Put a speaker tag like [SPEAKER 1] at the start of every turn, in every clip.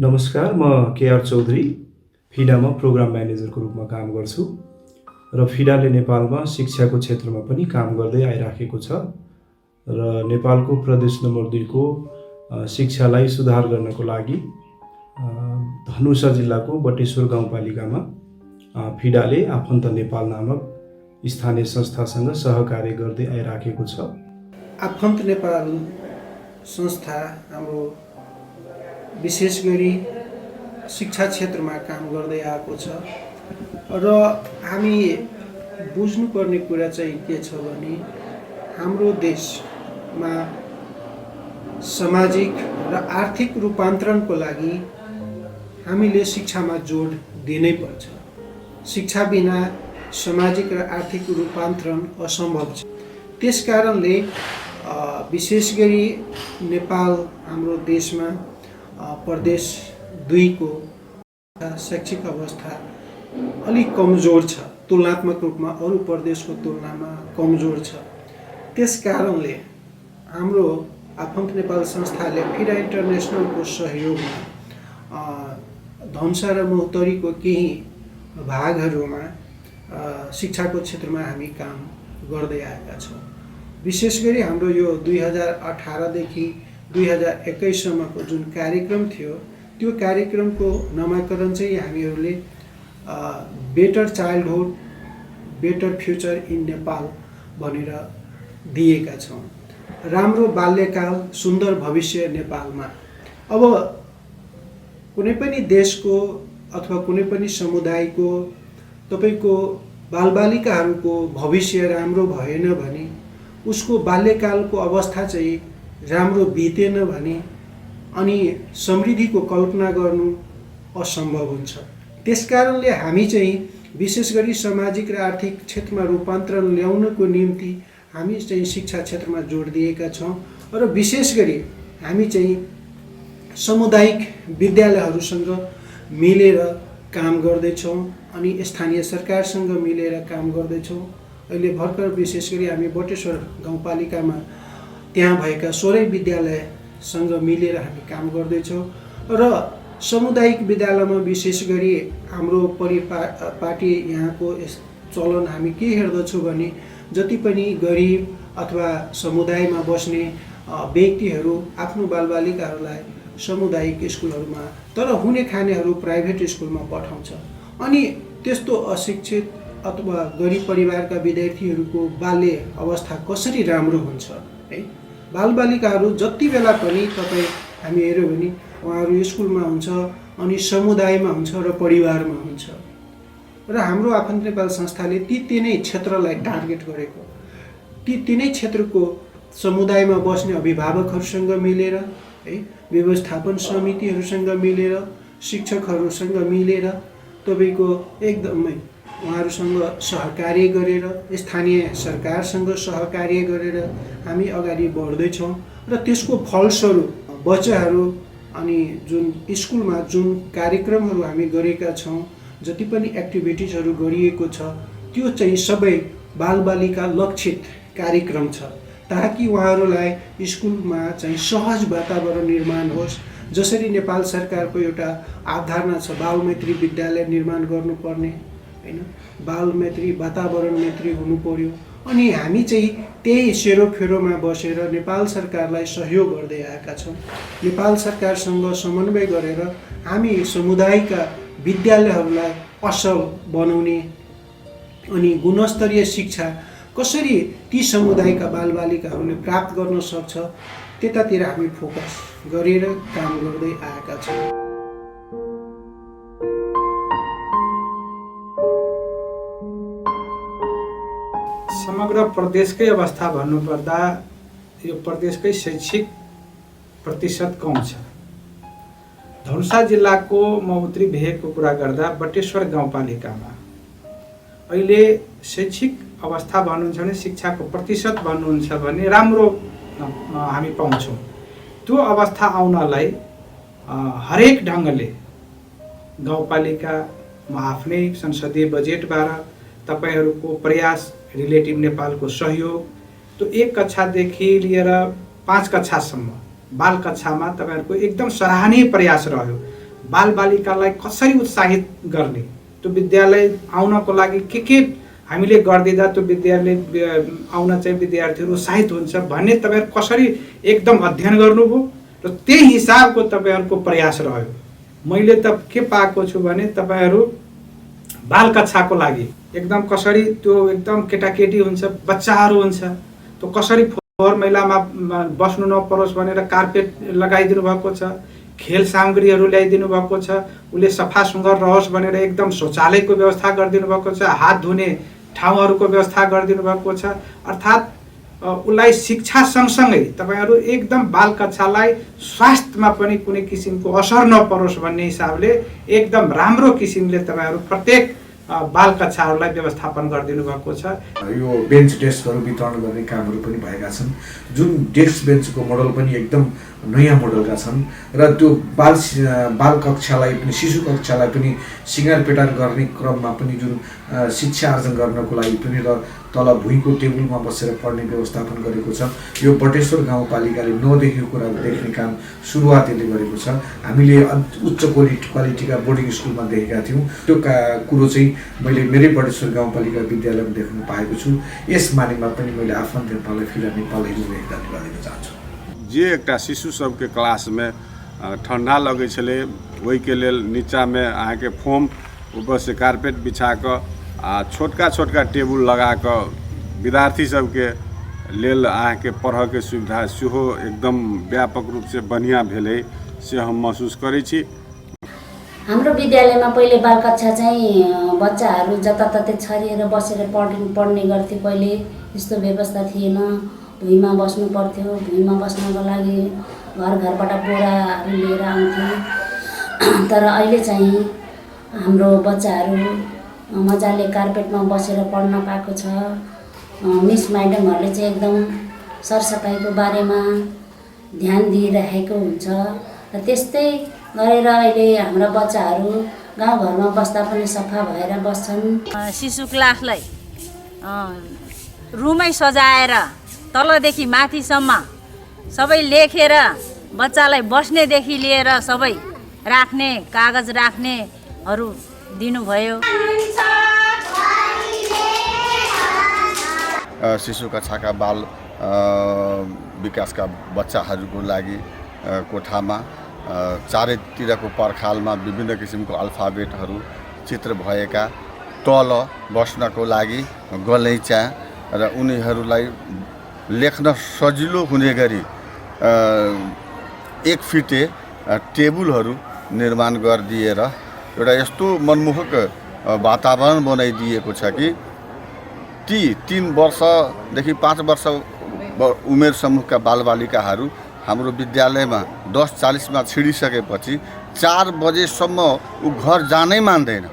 [SPEAKER 1] नमस्कार, म K R Chaudhary फिडामा programme म्यानेजरको रूपमा काम गर्छु र फिडाले नेपालमा शिक्षाको क्षेत्रमा पनि काम गर्दै आइराखेको छ र नेपालको प्रदेश नम्बर 2 को शिक्षालाई सुधार गर्नको लागि धनुषा जिल्लाको बटेश्वर गाउँपालिकामा फिडाले आफन्त नेपाल नामक स्थानीय संस्थासँग सहकार्य गर्दै आइराखेको छ।
[SPEAKER 2] आफन्त नेपाल संस्था हाम्रो विशेष गरी शिक्षा क्षेत्रमा काम गर्दै आएको छ र हामी बुझ्नुपर्ने कुरा चाहिँ के छ भने हाम्रो देशमा सामाजिक र आर्थिक रूपान्तरणको लागि हामीले शिक्षामा जोड दिनै पर्छ। शिक्षा बिना सामाजिक र आर्थिक रूपान्तरण असम्भव छ। त्यसकारणले विशेष गरी नेपाल हाम्रो देशमा प्रदेश 2 को शैक्षिक अवस्था अलिक कमजोर छ, तुलनात्मक रूपमा अरू प्रदेशको तुलनामा कमजोर छ। त्यसकारणले हाम्रो आफन्त नेपाल संस्थाले फिडा इन्टरनेसनलको सहयोगमा धनुषा र महोत्तरीको केही भागहरूमा शिक्षाको क्षेत्रमा हामी काम गर्दै आएका छौँ। विशेष गरी हाम्रो यो 2018 देखि 2021 सम्मको जुन कार्यक्रम थियो, त्यो कार्यक्रमको नामाकरण चाहिँ हामीहरूले better childhood better future in Nepal भनेर दिएका छौँ। राम्रो बाल्यकाल सुन्दर भविष्य नेपालमा। अब कुनै पनि देशको अथवा कुनै पनि समुदायको तपाईको बालबालिकाहरूको भविष्य राम्रो भएन भने, उसको बाल्यकालको अवस्था चाहिँ राम्रो बितेन भने अनि समृद्धिको कल्पना गर्नु असम्भव हुन्छ। त्यसकारणले हामी चाहिँ विशेष गरी सामाजिक र आर्थिक क्षेत्रमा रूपान्तरण ल्याउनको निम्ति हामी चाहिँ शिक्षा क्षेत्रमा जोड दिएका छौँ र विशेष गरी हामी चाहिँ सामुदायिक विद्यालयहरूसँग मिलेर काम गर्दैछौँ अनि स्थानीय सरकारसँग मिलेर काम गर्दैछौँ। अहिले भर्खर विशेष गरी हामी बटेश्वर गाउँपालिकामा त्यहाँ भएका 16 विद्यालयसँग मिलेर हामी काम गर्दैछौँ र सामुदायिक विद्यालयमा विशेष गरी हाम्रो परिपाटी यहाँको चलन हामी के हेर्दछौँ भने जति पनि गरिब अथवा समुदायमा बस्ने व्यक्तिहरू आफ्नो बालबालिकाहरूलाई सामुदायिक स्कुलहरूमा तर हुने खानेहरू प्राइभेट स्कुलमा पठाउँछ अनि त्यस्तो अशिक्षित अथवा गरिब परिवारका विद्यार्थीहरूको बाल्य अवस्था कसरी राम्रो हुन्छ है। बालबालिकाहरू जति बेला पनि तपाईँ हामी हेऱ्यौँ भने उहाँहरू स्कुलमा हुन्छ अनि समुदायमा हुन्छ र परिवारमा हुन्छ र हाम्रो आफन्त नेपाल संस्थाले ती तिनै क्षेत्रलाई टार्गेट गरेको, ती तिनै क्षेत्रको समुदायमा बस्ने अभिभावकहरूसँग मिलेर है, व्यवस्थापन समितिहरूसँग मिलेर, शिक्षकहरूसँग मिलेर तपाईको एकदमै उहाँहरूसँग सहकार्य गरेर, स्थानीय सरकारसँग सहकार्य गरेर हामी अगाडि बढ्दैछौँ र त्यसको फलस्वरूप बच्चाहरू अनि जुन स्कुलमा जुन कार्यक्रमहरू हामी गरेका छौँ, जति पनि एक्टिभिटिजहरू गरिएको छ, त्यो चाहिँ सबै बालबालिका लक्षित कार्यक्रम छ ताकि उहाँहरूलाई स्कुलमा चाहिँ सहज वातावरण निर्माण होस्। जसरी नेपाल सरकारको एउटा अवधारणा छ बालमैत्री विद्यालय निर्माण गर्नुपर्ने हैन, बालमैत्री वातावरण मैत्री हुनु पर्यो अनि हामी चाहिँ त्यही सेरोफेरोमा बसेर नेपाल सरकारलाई सहयोग गर्दै आएका छौँ। नेपाल सरकारसँग समन्वय गरेर हामी समुदायका विद्यालयहरूलाई असल बनाउने अनि गुणस्तरीय शिक्षा कसरी ती समुदायका बालबालिकाहरूले प्राप्त गर्न सक्छ त्यतातिर हामी फोकस गरेर काम गर्दै आएका छौँ।
[SPEAKER 3] समग्र प्रदेशकै अवस्था भन्नुपर्दा यो प्रदेशकै शैक्षिक प्रतिशत कम छ। धनुषा जिल्लाको महोत्तरी भेगको कुरा गर्दा बटेश्वर गाउँपालिकामा अहिले शैक्षिक अवस्था भन्नुहुन्छ भने शिक्षाको प्रतिशत भन्नुहुन्छ भने राम्रो हामी पाउँछौँ। त्यो अवस्था आउनलाई हरेक ढङ्गले गाउँपालिकामा आफ्नै संसदीय बजेटबाट तपाईहरूको प्रयास, रिलेटिभ नेपालको सहयोग, त्यो 1 कक्षादेखि लिएर 5 कक्षासम्म बाल कक्षामा तपाईहरुको एकदम सराहनीय प्रयास रह्यो बालबालिकालाई कसरी उत्साहित गर्ने, त्यो विद्यालय आउनको लागि के हामीले गरिदिँदा त्यो विद्यालय आउन चाहिँ विद्यार्थीहरू उत्साहित हुन्छ भन्ने तपाईँहरू कसरी एकदम अध्ययन गर्नुभयो र त्यही हिसाबको तपाईँहरूको प्रयास रह्यो। मैले त के पाएको छु भने तपाईँहरू बाल कक्षाको लागि एकदम कसरी त्यो एकदम केटाकेटी हुन्छ, बच्चाहरू हुन्छ, त्यो कसरी फोहोर मैलामा बस्नु नपरोस् भनेर कार्पेट लगाइदिनु भएको छ, खेल सामग्रीहरू ल्याइदिनु भएको छ, उसले सफा सुग्घर रहोस् भनेर एकदम शौचालयको व्यवस्था गरिदिनु भएको छ, हात धुने ठाउँहरूको व्यवस्था गरिदिनु भएको छ। अर्थात् उसलाई शिक्षा सँगसँगै तपाईँहरू एकदम बाल कक्षालाई स्वास्थ्यमा पनि कुनै किसिमको असर नपरोस् भन्ने हिसाबले एकदम राम्रो किसिमले तपाईँहरू प्रत्येक बाल कक्षाहरूलाई व्यवस्थापन गरिदिनु भएको छ।
[SPEAKER 4] यो बेन्च डेस्कहरू वितरण गर्ने कामहरू पनि भएका छन्, जुन डेस्क बेन्चको मोडल पनि एकदम नयाँ मोडलका छन् र त्यो बाल कक्षालाई पनि शिशु कक्षालाई पनि सिँगारपेटार गर्ने क्रममा पनि जुन शिक्षा आर्जन गर्नको लागि पनि र तल भुइँको टेबलमा बसेर पढ्ने व्यवस्थापन गरेको छ। यो बटेश्वर गाउँपालिकाले नदेखेको कुरा देख्ने काम सुरुवात यसले गरेको छ। हामीले उच्च क्वालिटीका बोर्डिङ स्कुलमा देखेका थियौँ, त्यो कुरो चाहिँ मैले मेरै बटेश्वर गाउँपालिका विद्यालयमा देख्न पाएको छु। यस मानेमा पनि मैले आफन्त नेपाललाई फिलहाल नेपाल हेर्ने धन्यवाद दिन चाहन्छु।
[SPEAKER 5] जे एकटा शिशु सबके क्लास में ठंडा लगे छले वही के लेल नीचा में अहाँके फोम ऊपर से कारपेट बिछा कर आ छोटका छोटका टेबुल लगा कर विद्यार्थी सबके लेल अहाँके पढ़ के सुविधा सेहो एकदम व्यापक रूप से बढ़िया भेलै से हम महसूस करै छी।
[SPEAKER 6] हाम्रो विद्यालयमा पहिले बाल कक्षा चाहिँ बच्चाहरू जताततै छरिएर बसेर पढ्ने गर्थे। पहिले यस्तो व्यवस्था थिएन, भुइँमा बस्नु पर्थ्यो। भुइँमा बस्नको लागि घरबाट बोराहरू लिएर आउँथे। तर अहिले चाहिँ हाम्रो बच्चाहरू मजाले कार्पेटमा बसेर पढ्न पाएको छ। मिस म्याडमहरूले चाहिँ एकदम सरसफाइको बारेमा ध्यान दिइरहेको हुन्छ र त्यस्तै गरेर अहिले हाम्रा बच्चाहरू गाउँघरमा बस्दा पनि सफा भएर बस्छन्।
[SPEAKER 7] शिशु क्लासलाई रुमै सजाएर तलदेखि माथिसम्म सबै लेखेर बच्चालाई बस्नेदेखि लिएर सबै राख्ने कागज राख्नेहरू दिनुभयो।
[SPEAKER 8] शिशु कक्षाका बाल विकासका बच्चाहरूको लागि कोठामा चारैतिरको पर्खालमा विभिन्न किसिमको अल्फाबेटहरू चित्र भएका तल बस्नको लागि गलैँचा र उनीहरूलाई लेख्न सजिलो हुने गरी 1 फिटे टेबुलहरू निर्माण गरिदिएर एउटा यस्तो मनमोहक वातावरण बनाइदिएको छ कि ती 3 वर्षदेखि 5 वर्ष उमेर समूहका बालबालिकाहरू हाम्रो विद्यालयमा 10:40 मा छिडिसकेपछि 4 बजेसम्म ऊ घर जानै मान्दैन।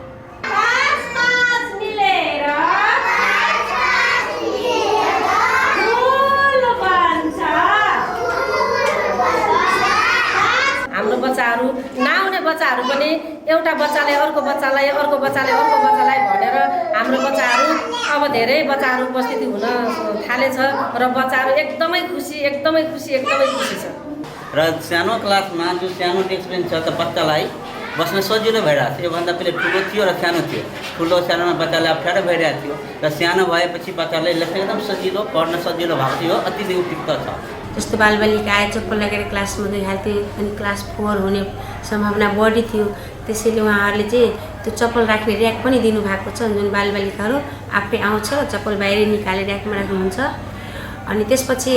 [SPEAKER 9] हाम्रो बच्चाहरू नआउने बच्चाहरू पनि एउटा बच्चाले अर्को बच्चालाई अर्को बच्चाले अर्को बच्चालाई भनेर हाम्रो बच्चाहरू अब धेरै बच्चाहरू उपस्थिति हुन थालेछ र बच्चाहरू एकदमै खुसी छ।
[SPEAKER 10] र सानो क्लासमा जो सानो डेस्क बेन्च छ त बच्चालाई बस्न सजिलो भइरहेको थियो। योभन्दा पहिले ठुलो थियो र सानो थियो। ठुलो सानोमा बच्चालाई अप्ठ्यारो भइरहेको थियो र सानो भएपछि बच्चालाई लेख्न एकदम सजिलो, पढ्न सजिलो भएको थियो। अति नै उपयुक्त छ।
[SPEAKER 11] जस्तो बालबालिका आए चप्पल लगेर क्लासमा गइहाल्थे अनि क्लास 4 हुने सम्भावना बढी थियो। त्यसैले उहाँहरूले चाहिँ त्यो चप्पल राख्ने र्याक पनि दिनुभएको छ, जुन बालबालिकाहरू आफै आउँछ चप्पल बाहिर निकालेर र्याकमा राख्नुहुन्छ। अनि त्यसपछि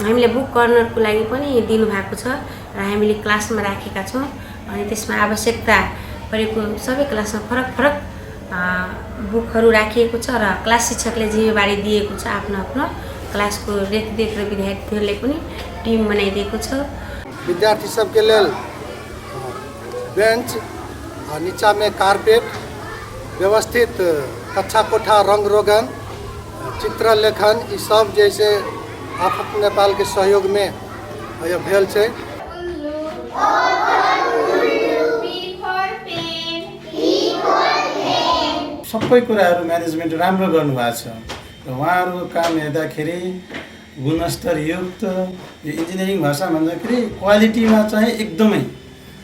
[SPEAKER 11] हामीले बुक कर्नरको लागि पनि दिनुभएको छ र हामीले क्लासमा राखेका छौँ। अनि त्यसमा आवश्यकता परेको सबै क्लासमा फरक फरक बुकहरू राखिएको छ र क्लास शिक्षकले जिम्मेवारी दिएको छ। आफ्नो क्लासको रेखदेख र विद्यार्थीहरूले पनि टिम बनाइदिएको छ।
[SPEAKER 2] विद्यार्थी सबके लेल बेंच और नीचा में कारपेट, व्यवस्थित कक्षा कोठा, रंग रोगन, चित्र लेखन, ये सब जैसे आफत नेपाल के सहयोग में यह भेल छे।
[SPEAKER 12] सबै कुराहरू म्यानेजमेन्ट राम्रो गर्नुभएको छ। उहाँहरूको काम हेर्दाखेरि गुणस्तरयुक्त, यो इन्जिनियरिङ भाषा भन्दाखेरि क्वालिटीमा चाहिँ एकदमै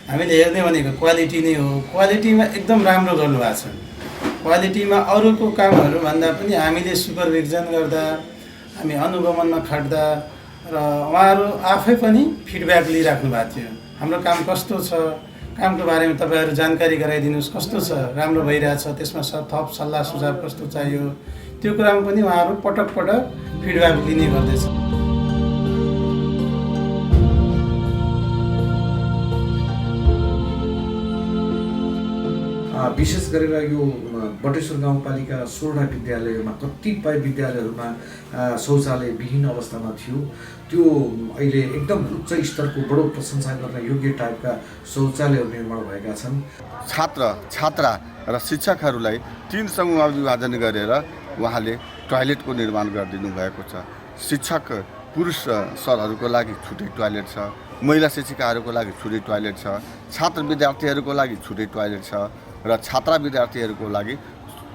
[SPEAKER 12] हामीले हेर्ने भनेको क्वालिटी नै हो। क्वालिटीमा एकदम राम्रो गर्नुभएको छ। क्वालिटीमा अरूको कामहरू भन्दा पनि हामीले सुपरभिजन गर्दा, हामी अनुगमनमा खट्दा र उहाँहरू आफै पनि फिडब्याक लिइराख्नु भएको थियो। हाम्रो काम कस्तो छ, कामको बारेमा तपाईँहरू जानकारी गराइदिनुहोस्, कस्तो छ, राम्रो भइरहेछ, त्यसमा थप सल्लाह सुझाव कस्तो चाहियो, त्यो कुरामा पनि उहाँहरू पटक पटक फिडब्याक लिने गर्दैछ।
[SPEAKER 4] विशेष गरेर यो बटेश्वर गाउँपालिका 16 विद्यालयमा कतिपय विद्यालयहरूमा शौचालय विहीन अवस्थामा थियो। त्यो अहिले एकदम उच्च स्तरको बडो प्रशंसा गर्न योग्य टाइपका शौचालयहरू निर्माण भएका छन्।
[SPEAKER 8] छात्रा र शिक्षकहरूलाई 3 समूहमा विभाजन गरेर उहाँले टोयलेटको निर्माण गरिदिनु भएको छ। शिक्षक पुरुष सरहरूको लागि छुट्टै टोयलेट छ, महिला शिक्षिकाहरूको लागि छुट्टै टोयलेट छ, छात्र विद्यार्थीहरूको लागि छुट्टै टोयलेट छ र छात्रा विद्यार्थीहरूको लागि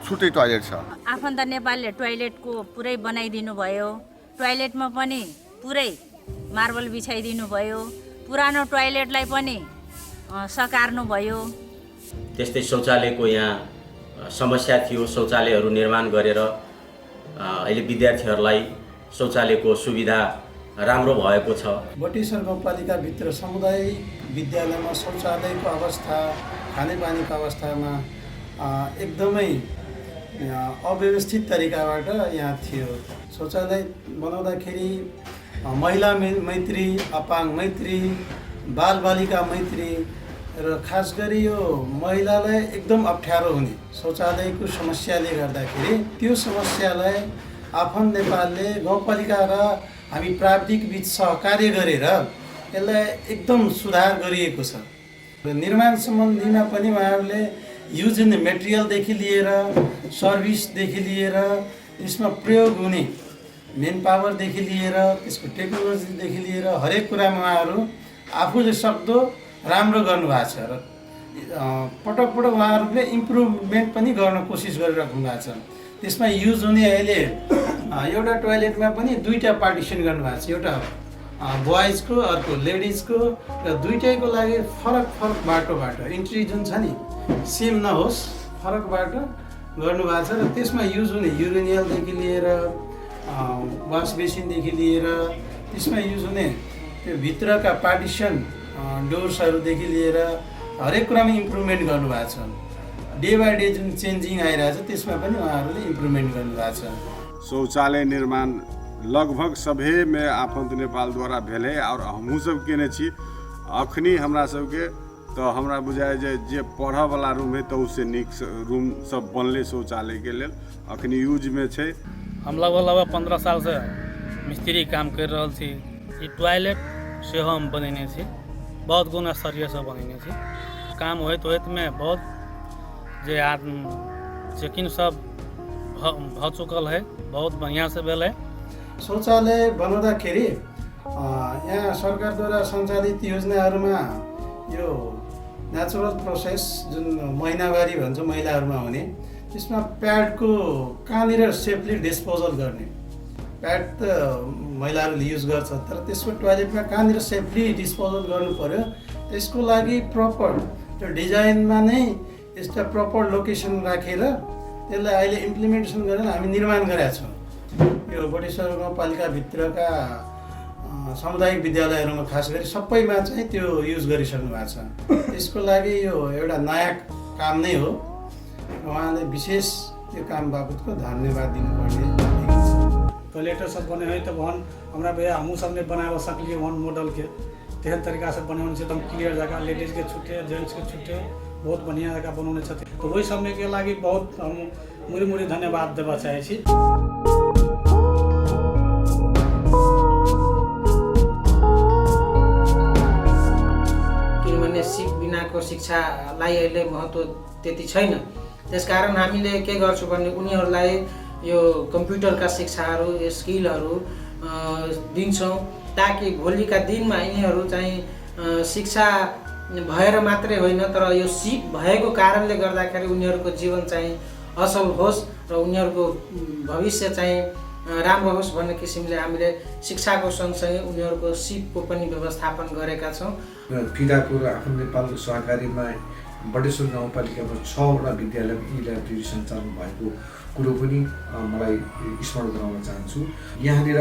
[SPEAKER 8] छुट्टै टोयलेट छ।
[SPEAKER 7] आफन्त नेपालले टोयलेटको पुरै बनाइदिनु भयो। टोयलेटमा पनि पुरै मार्बल बिछाइदिनु भयो। पुरानो टोयलेटलाई पनि सकार्नु भयो।
[SPEAKER 13] त्यस्तै शौचालयको यहाँ समस्या थियो। शौचालयहरू निर्माण गरेर अहिले विद्यार्थीहरूलाई शौचालयको सुविधा राम्रो भएको छ।
[SPEAKER 12] बटेश्वर गाउँपालिकाभित्र सामुदायिक विद्यालयमा शौचालयको अवस्था, खानेपानीको अवस्थामा एकदमै अव्यवस्थित तरिकाबाट यहाँ थियो। शौचालय बनाउँदाखेरि महिला मैत्री, अपाङ मैत्री, बालबालिका मैत्री र खास गरी यो महिलालाई एकदम अप्ठ्यारो हुने शौचालयको समस्याले गर्दाखेरि त्यो समस्यालाई आफन्त नेपालले गाउँपालिका र हामी प्राविधिक बीच सहकार्य गरेर यसलाई एकदम सुधार गरिएको छ। निर्माण सम्बन्धीमा पनि उहाँहरूले युज इन मेटेरियलदेखि लिएर सर्भिसदेखि लिएर यसमा प्रयोग हुने मेन पावरदेखि लिएर त्यसको टेक्नोलोजीदेखि लिएर हरेक कुरामा उहाँहरू आफूले सक्दो राम्रो गर्नुभएको छ र पटक पटक उहाँहरूले इम्प्रुभमेन्ट पनि गर्न कोसिस गरिराख्नु भएको छ। त्यसमा युज हुने अहिले एउटा टोयलेटमा पनि 2टा पार्टिसन गर्नुभएको छ, एउटा बोइजको अर्को लेडिजको र दुईटैको लागि फरक फरक बाटोबाट इन्ट्री जुन छ नि सेम नहोस्, फरक बाटो गर्नुभएको छ र त्यसमा युज हुने युरिनियलदेखि लिएर वास बेसिनदेखि लिएर त्यसमा युज हुने त्यो भित्रका पार्टिसन डोर्सहरूदेखि लिएर हरेक कुरामा इम्प्रुभमेन्ट गर्नुभएको छ। डे बाई डे जुन चेन्जिङ आइरहेछ त्यसमा पनि उहाँहरूले इम्प्रुभमेन्ट गर्नुभएको छ।
[SPEAKER 5] शौचालय निर्माण लगभग सभे में आफन्त नेपाल द्वारा भेले और हमहूँ सब केने छी। अखनी हमरा सबके तो हमरा बुझाए जे पढ़े वाला रूम है तो उससे नीक रूम सब बनले शौचालय के लेल अखनी यूज में छे।
[SPEAKER 14] हम लगभग 15 साल से मिस्त्री काम कर रहा थी। ये टॉयलेट से हम बनेने छी, बहुत गुना स्तरीय से बनेने छी। काम होत में बहुत जे चेकिंग सब भ चुकल है, बहुत बढ़िया से भेल है।
[SPEAKER 12] शौचालय बनाउँदाखेरि यहाँ सरकारद्वारा सञ्चालित योजनाहरूमा यो नेचुरल प्रोसेस जुन महिनावारी भन्छ महिलाहरूमा हुने, त्यसमा प्याडको कहाँनिर सेफली डिस्पोजल गर्ने, प्याड त महिलाहरूले युज गर्छ तर त्यसको टोयलेटमा कहाँनिर सेफली डिस्पोजल गर्नु पर्यो त्यसको लागि प्रपर त्यो डिजाइनमा नै यस्ता प्रपर लोकेसन राखेर त्यसलाई अहिले इम्प्लिमेन्टेसन गरेर हामी निर्माण गरेका छौँ। यो बटेश्वर गाउँपालिकाभित्रका सामुदायिक विद्यालयहरूमा खास गरी सबैमा चाहिँ त्यो युज गरिसक्नु भएको छ। त्यसको लागि यो एउटा नयाँ काम नै हो। उहाँले विशेष त्यो काम बाबतको धन्यवाद दिनुपर्ने देखिन्छ।
[SPEAKER 15] टॉयलेट सब बने हैं तो वहाँ हमारा भैया हमू सब ने बनाए सकलिए वन मॉडल के तेहन तरीका से बनने से एकदम क्लियर जगह लेडीज के छुट्टे जेंट्स के छुट्टे बहुत बढ़िया जगह बनौने छथिन। तो वही सब के लागी बहुत हम मुड़ी मुड़ी धन्यवाद देवा चाहे छी।
[SPEAKER 16] किनभने सिप बिनाको शिक्षालाई अहिले महत्त्व त्यति छैन। त्यसकारण हामीले के गर्छौँ भने उनीहरूलाई यो कम्प्युटरका शिक्षाहरू स्किलहरू दिन्छौँ ताकि भोलिका दिनमा यिनीहरू चाहिँ शिक्षा भएर मात्रै होइन तर यो सिप भएको कारणले गर्दाखेरि उनीहरूको जीवन चाहिँ असल होस् र उनीहरूको भविष्य चाहिँ राम्रो होस् भन्ने किसिमले हामीले शिक्षाको सँगसँगै उनीहरूको सिपको पनि व्यवस्थापन गरेका छौँ।
[SPEAKER 4] फिडाको र आफ्नो नेपालको सहकारीमा बटेश्वर गाउँपालिकामा 6वटा विद्यालयमा ई लाइब्रेरी सञ्चालन भएको कुरो पनि मलाई स्मरण गराउन चाहन्छु। यहाँनिर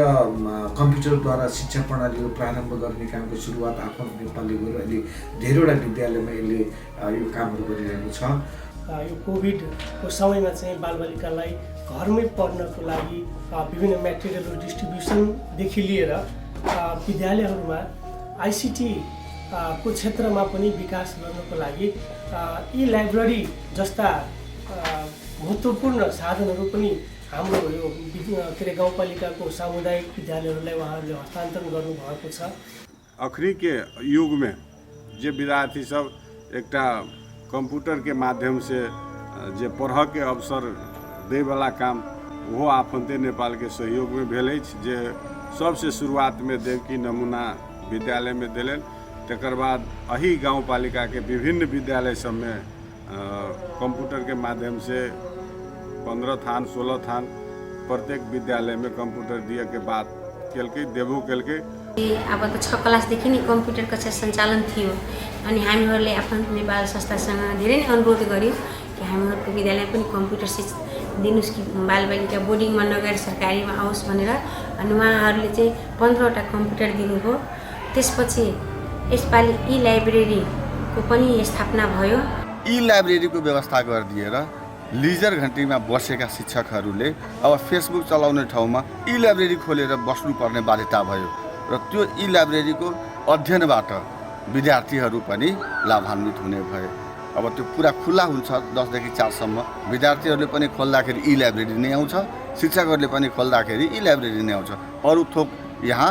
[SPEAKER 4] कम्प्युटरद्वारा शिक्षा प्रणालीको प्रारम्भ गर्ने कामको सुरुवात आफ्नो नेपालले गरेर अहिले धेरैवटा विद्यालयमा यसले यो कामहरू गरिरहेको छ।
[SPEAKER 17] यो कोभिडको समयमा चाहिँ बालबालिकालाई घरमै पढ्नको लागि विभिन्न मेटेरियलहरू डिस्ट्रिब्युसनदेखि लिएर विद्यालयहरूमा आइसिटी को क्षेत्रमा पनि विकास गर्नको लागि ई लाइब्रेरी जस्ता महत्त्वपूर्ण साधनहरू पनि हाम्रो यो के अरे गाउँपालिकाको सामुदायिक विद्यालयहरूलाई उहाँहरूले हस्तान्तरण गर्नुभएको छ।
[SPEAKER 5] अखरी के युग में जे विद्यार्थी सब एकटा कंप्यूटर के माध्यम से जे पढ़ के अवसर दे वाला काम वो आफन्ते नेपाल के सहयोग में भेल अछि, जे सबसे शुरुआत में देवकी नमूना विद्यालय में दिलन। तकर बाद अही गाउँपालिका के विभिन्न विद्यालय सब में कंप्यूटर के माध्यम से 15 थान 16 थान प्रत्येक विद्यालय में कंप्यूटर दिए के बात केलकै देबो केलकै।
[SPEAKER 11] अब त 6 क्लासदेखि नै कम्प्युटर कक्षा सञ्चालन थियो अनि हामीहरूले आफ्नो नेपाल संस्थासँग धेरै नै अनुरोध गर्यौँ कि हामीहरूको विद्यालय पनि कम्प्युटर दिनुस् कि बालबालिका बोर्डिङमा नगएर सरकारीमा आओस् भनेर। अनि उहाँहरूले चाहिँ 15वटा कम्प्युटर दिनुभयो। त्यसपछि यसपालि ई लाइब्रेरीको पनि स्थापना भयो।
[SPEAKER 8] ई लाइब्रेरीको व्यवस्था गरिदिएर लिजर घन्टीमा बसेका शिक्षकहरूले अब फेसबुक चलाउने ठाउँमा ई लाइब्रेरी खोलेर बस्नुपर्ने बाध्यता भयो र त्यो ई लाइब्रेरीको अध्ययनबाट विद्यार्थीहरू पनि लाभान्वित हुने भए। अब त्यो पुरा खुला हुन्छ 10 देखि 4 सम्म। विद्यार्थीहरूले पनि खोल्दाखेरि ई लाइब्रेरी नै आउँछ, शिक्षकहरूले पनि खोल्दाखेरि ई लाइब्रेरी नै आउँछ। अरू थोक यहाँ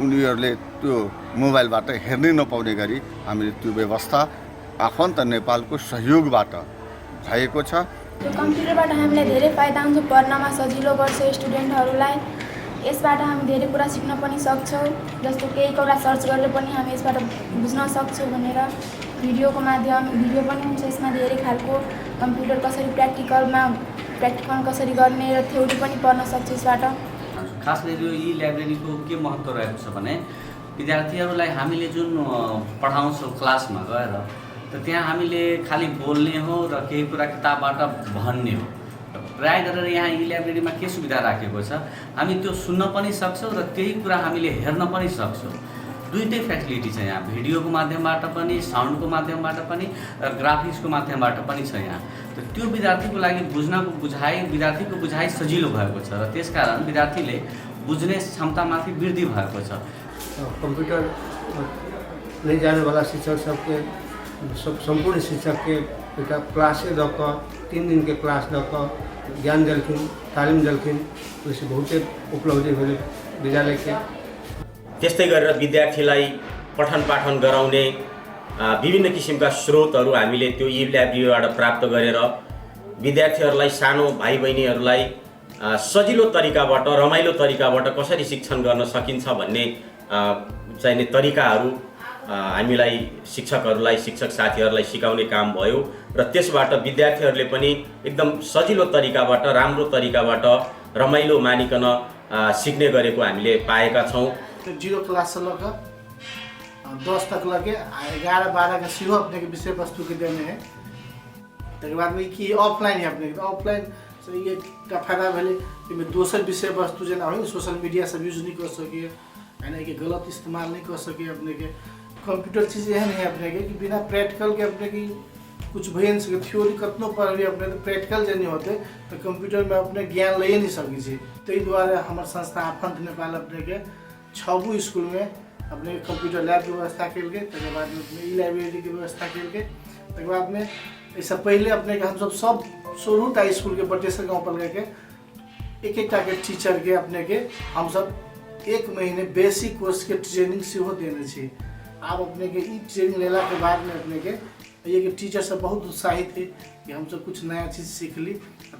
[SPEAKER 8] उनीहरूले त्यो मोबाइलबाट हेर्नै नपाउने गरी हामीले त्यो व्यवस्था आफन्त नेपालको सहयोगबाट भएको छ।
[SPEAKER 18] यो कम्प्युटरबाट हामीलाई धेरै फाइदा हुन्छ, पढ्नमा सजिलो पर्छ स्टुडेन्टहरूलाई। यसबाट हामी धेरै कुरा सिक्न पनि सक्छौँ, जस्तो केही कुरा सर्च गरेर पनि हामी यसबाट बुझ्न सक्छौँ भनेर। भिडियो पनि हुन्छ यसमा धेरै खालको। कम्प्युटर कसरी प्र्याक्टिकल कसरी गर्ने र थ्योरी पनि पढ्न सक्छ यसबाट।
[SPEAKER 10] खास गरी यो ई लाइब्रेरीको के महत्त्व रहेको छ भने विद्यार्थीहरूलाई हामीले जुन पढाउँछौँ क्लासमा गएर त त्यहाँ हामीले खालि बोल्ने हो र केही कुरा किताबबाट भन्ने हो। प्राय गरेर यहाँ ई लाइब्रेरीमा के सुविधा राखेको छ, हामी त्यो सुन्न पनि सक्छौँ र त्यही कुरा हामीले हेर्न पनि सक्छौँ। दुईटै फेसिलिटी छ यहाँ, भिडियोको माध्यमबाट पनि, साउन्डको माध्यमबाट पनि र ग्राफिक्सको माध्यमबाट पनि छ यहाँ। त त्यो विद्यार्थीको लागि विद्यार्थीको बुझाइ सजिलो भएको छ र त्यसकारण विद्यार्थीले बुझ्ने क्षमतामाथि वृद्धि भएको छ।
[SPEAKER 19] कंप्यूटर नहीं जाने वाला शिक्षक सबके संपूर्ण शिक्षक के क्लासे दक 3 दिन के क्लास दक ज्ञान देलखिन, तालिम देलखिन। वैसे बहुते उपलब्धि भेल विद्यालय के।
[SPEAKER 13] त्यस्तै गरेर विद्यार्थीलाई पठन पाठन गराउने विभिन्न किसिमका स्रोतहरू हामीले त्यो ई लाइब्रेरीबाट प्राप्त गरेर विद्यार्थीहरूलाई, सानो भाइ बहिनीहरूलाई सजिलो तरिकाबाट, रमाइलो तरिकाबाट कसरी शिक्षण गर्न सकिन्छ भन्ने चाहिने तरिकाहरू हामीलाई शिक्षकहरूलाई, शिक्षक साथीहरूलाई सिकाउने काम भयो र त्यसबाट विद्यार्थीहरूले पनि एकदम सजिलो तरिकाबाट, राम्रो तरिकाबाट, रमाइलो मानिकन सिक्ने गरेको हामीले पाएका छौँ।
[SPEAKER 20] 0 क्लास से लेकर 10 तक लगे 11-12 का सिर्फ अपने के विषय वस्तु के देने हैं। तक बाद में कि ऑफलाइन है अपने ऑफलाइन से ये का फायदा भले इसमें दोसर विषय वस्तु जना हो सोशल मीडिया सब यूज नहीं कर सके, यानी कि गलत इस्तेमाल नहीं कर सके। अपने के कंप्यूटर चीज़ यह नहीं है अपने के कि बिना प्रैक्टिकल के अपने की कुछ भयन सके। थ्योरी कतनो पर भी अपने तो प्रैक्टिकल जब नहीं होते तो कंप्यूटर में अपने ज्ञान ले नहीं सकी छे। तई द्वारा हमारे संस्था आफंत नेपाल अपने के 6 स्कूल में अपने कंप्यूटर लैब की व्यवस्था कल के, तक बाद में ई लाइब्रेरी की व्यवस्था कल के, तक बाद में ऐसा पहले अपने के हम सब 16टा स्कूल के बटेश्वर गाँव पर के एक के टीचर के अपने के हम सब 1 महीने बेसिक कोर्स के ट्रेनिंग से हो देने चाहिए। अब अपने के ई ट्रेनिंग लेला के बाद में अपने के ये कि टीचर सब बहुत उत्साहित थे कि हम सब कुछ नया चीज़ सीख ली।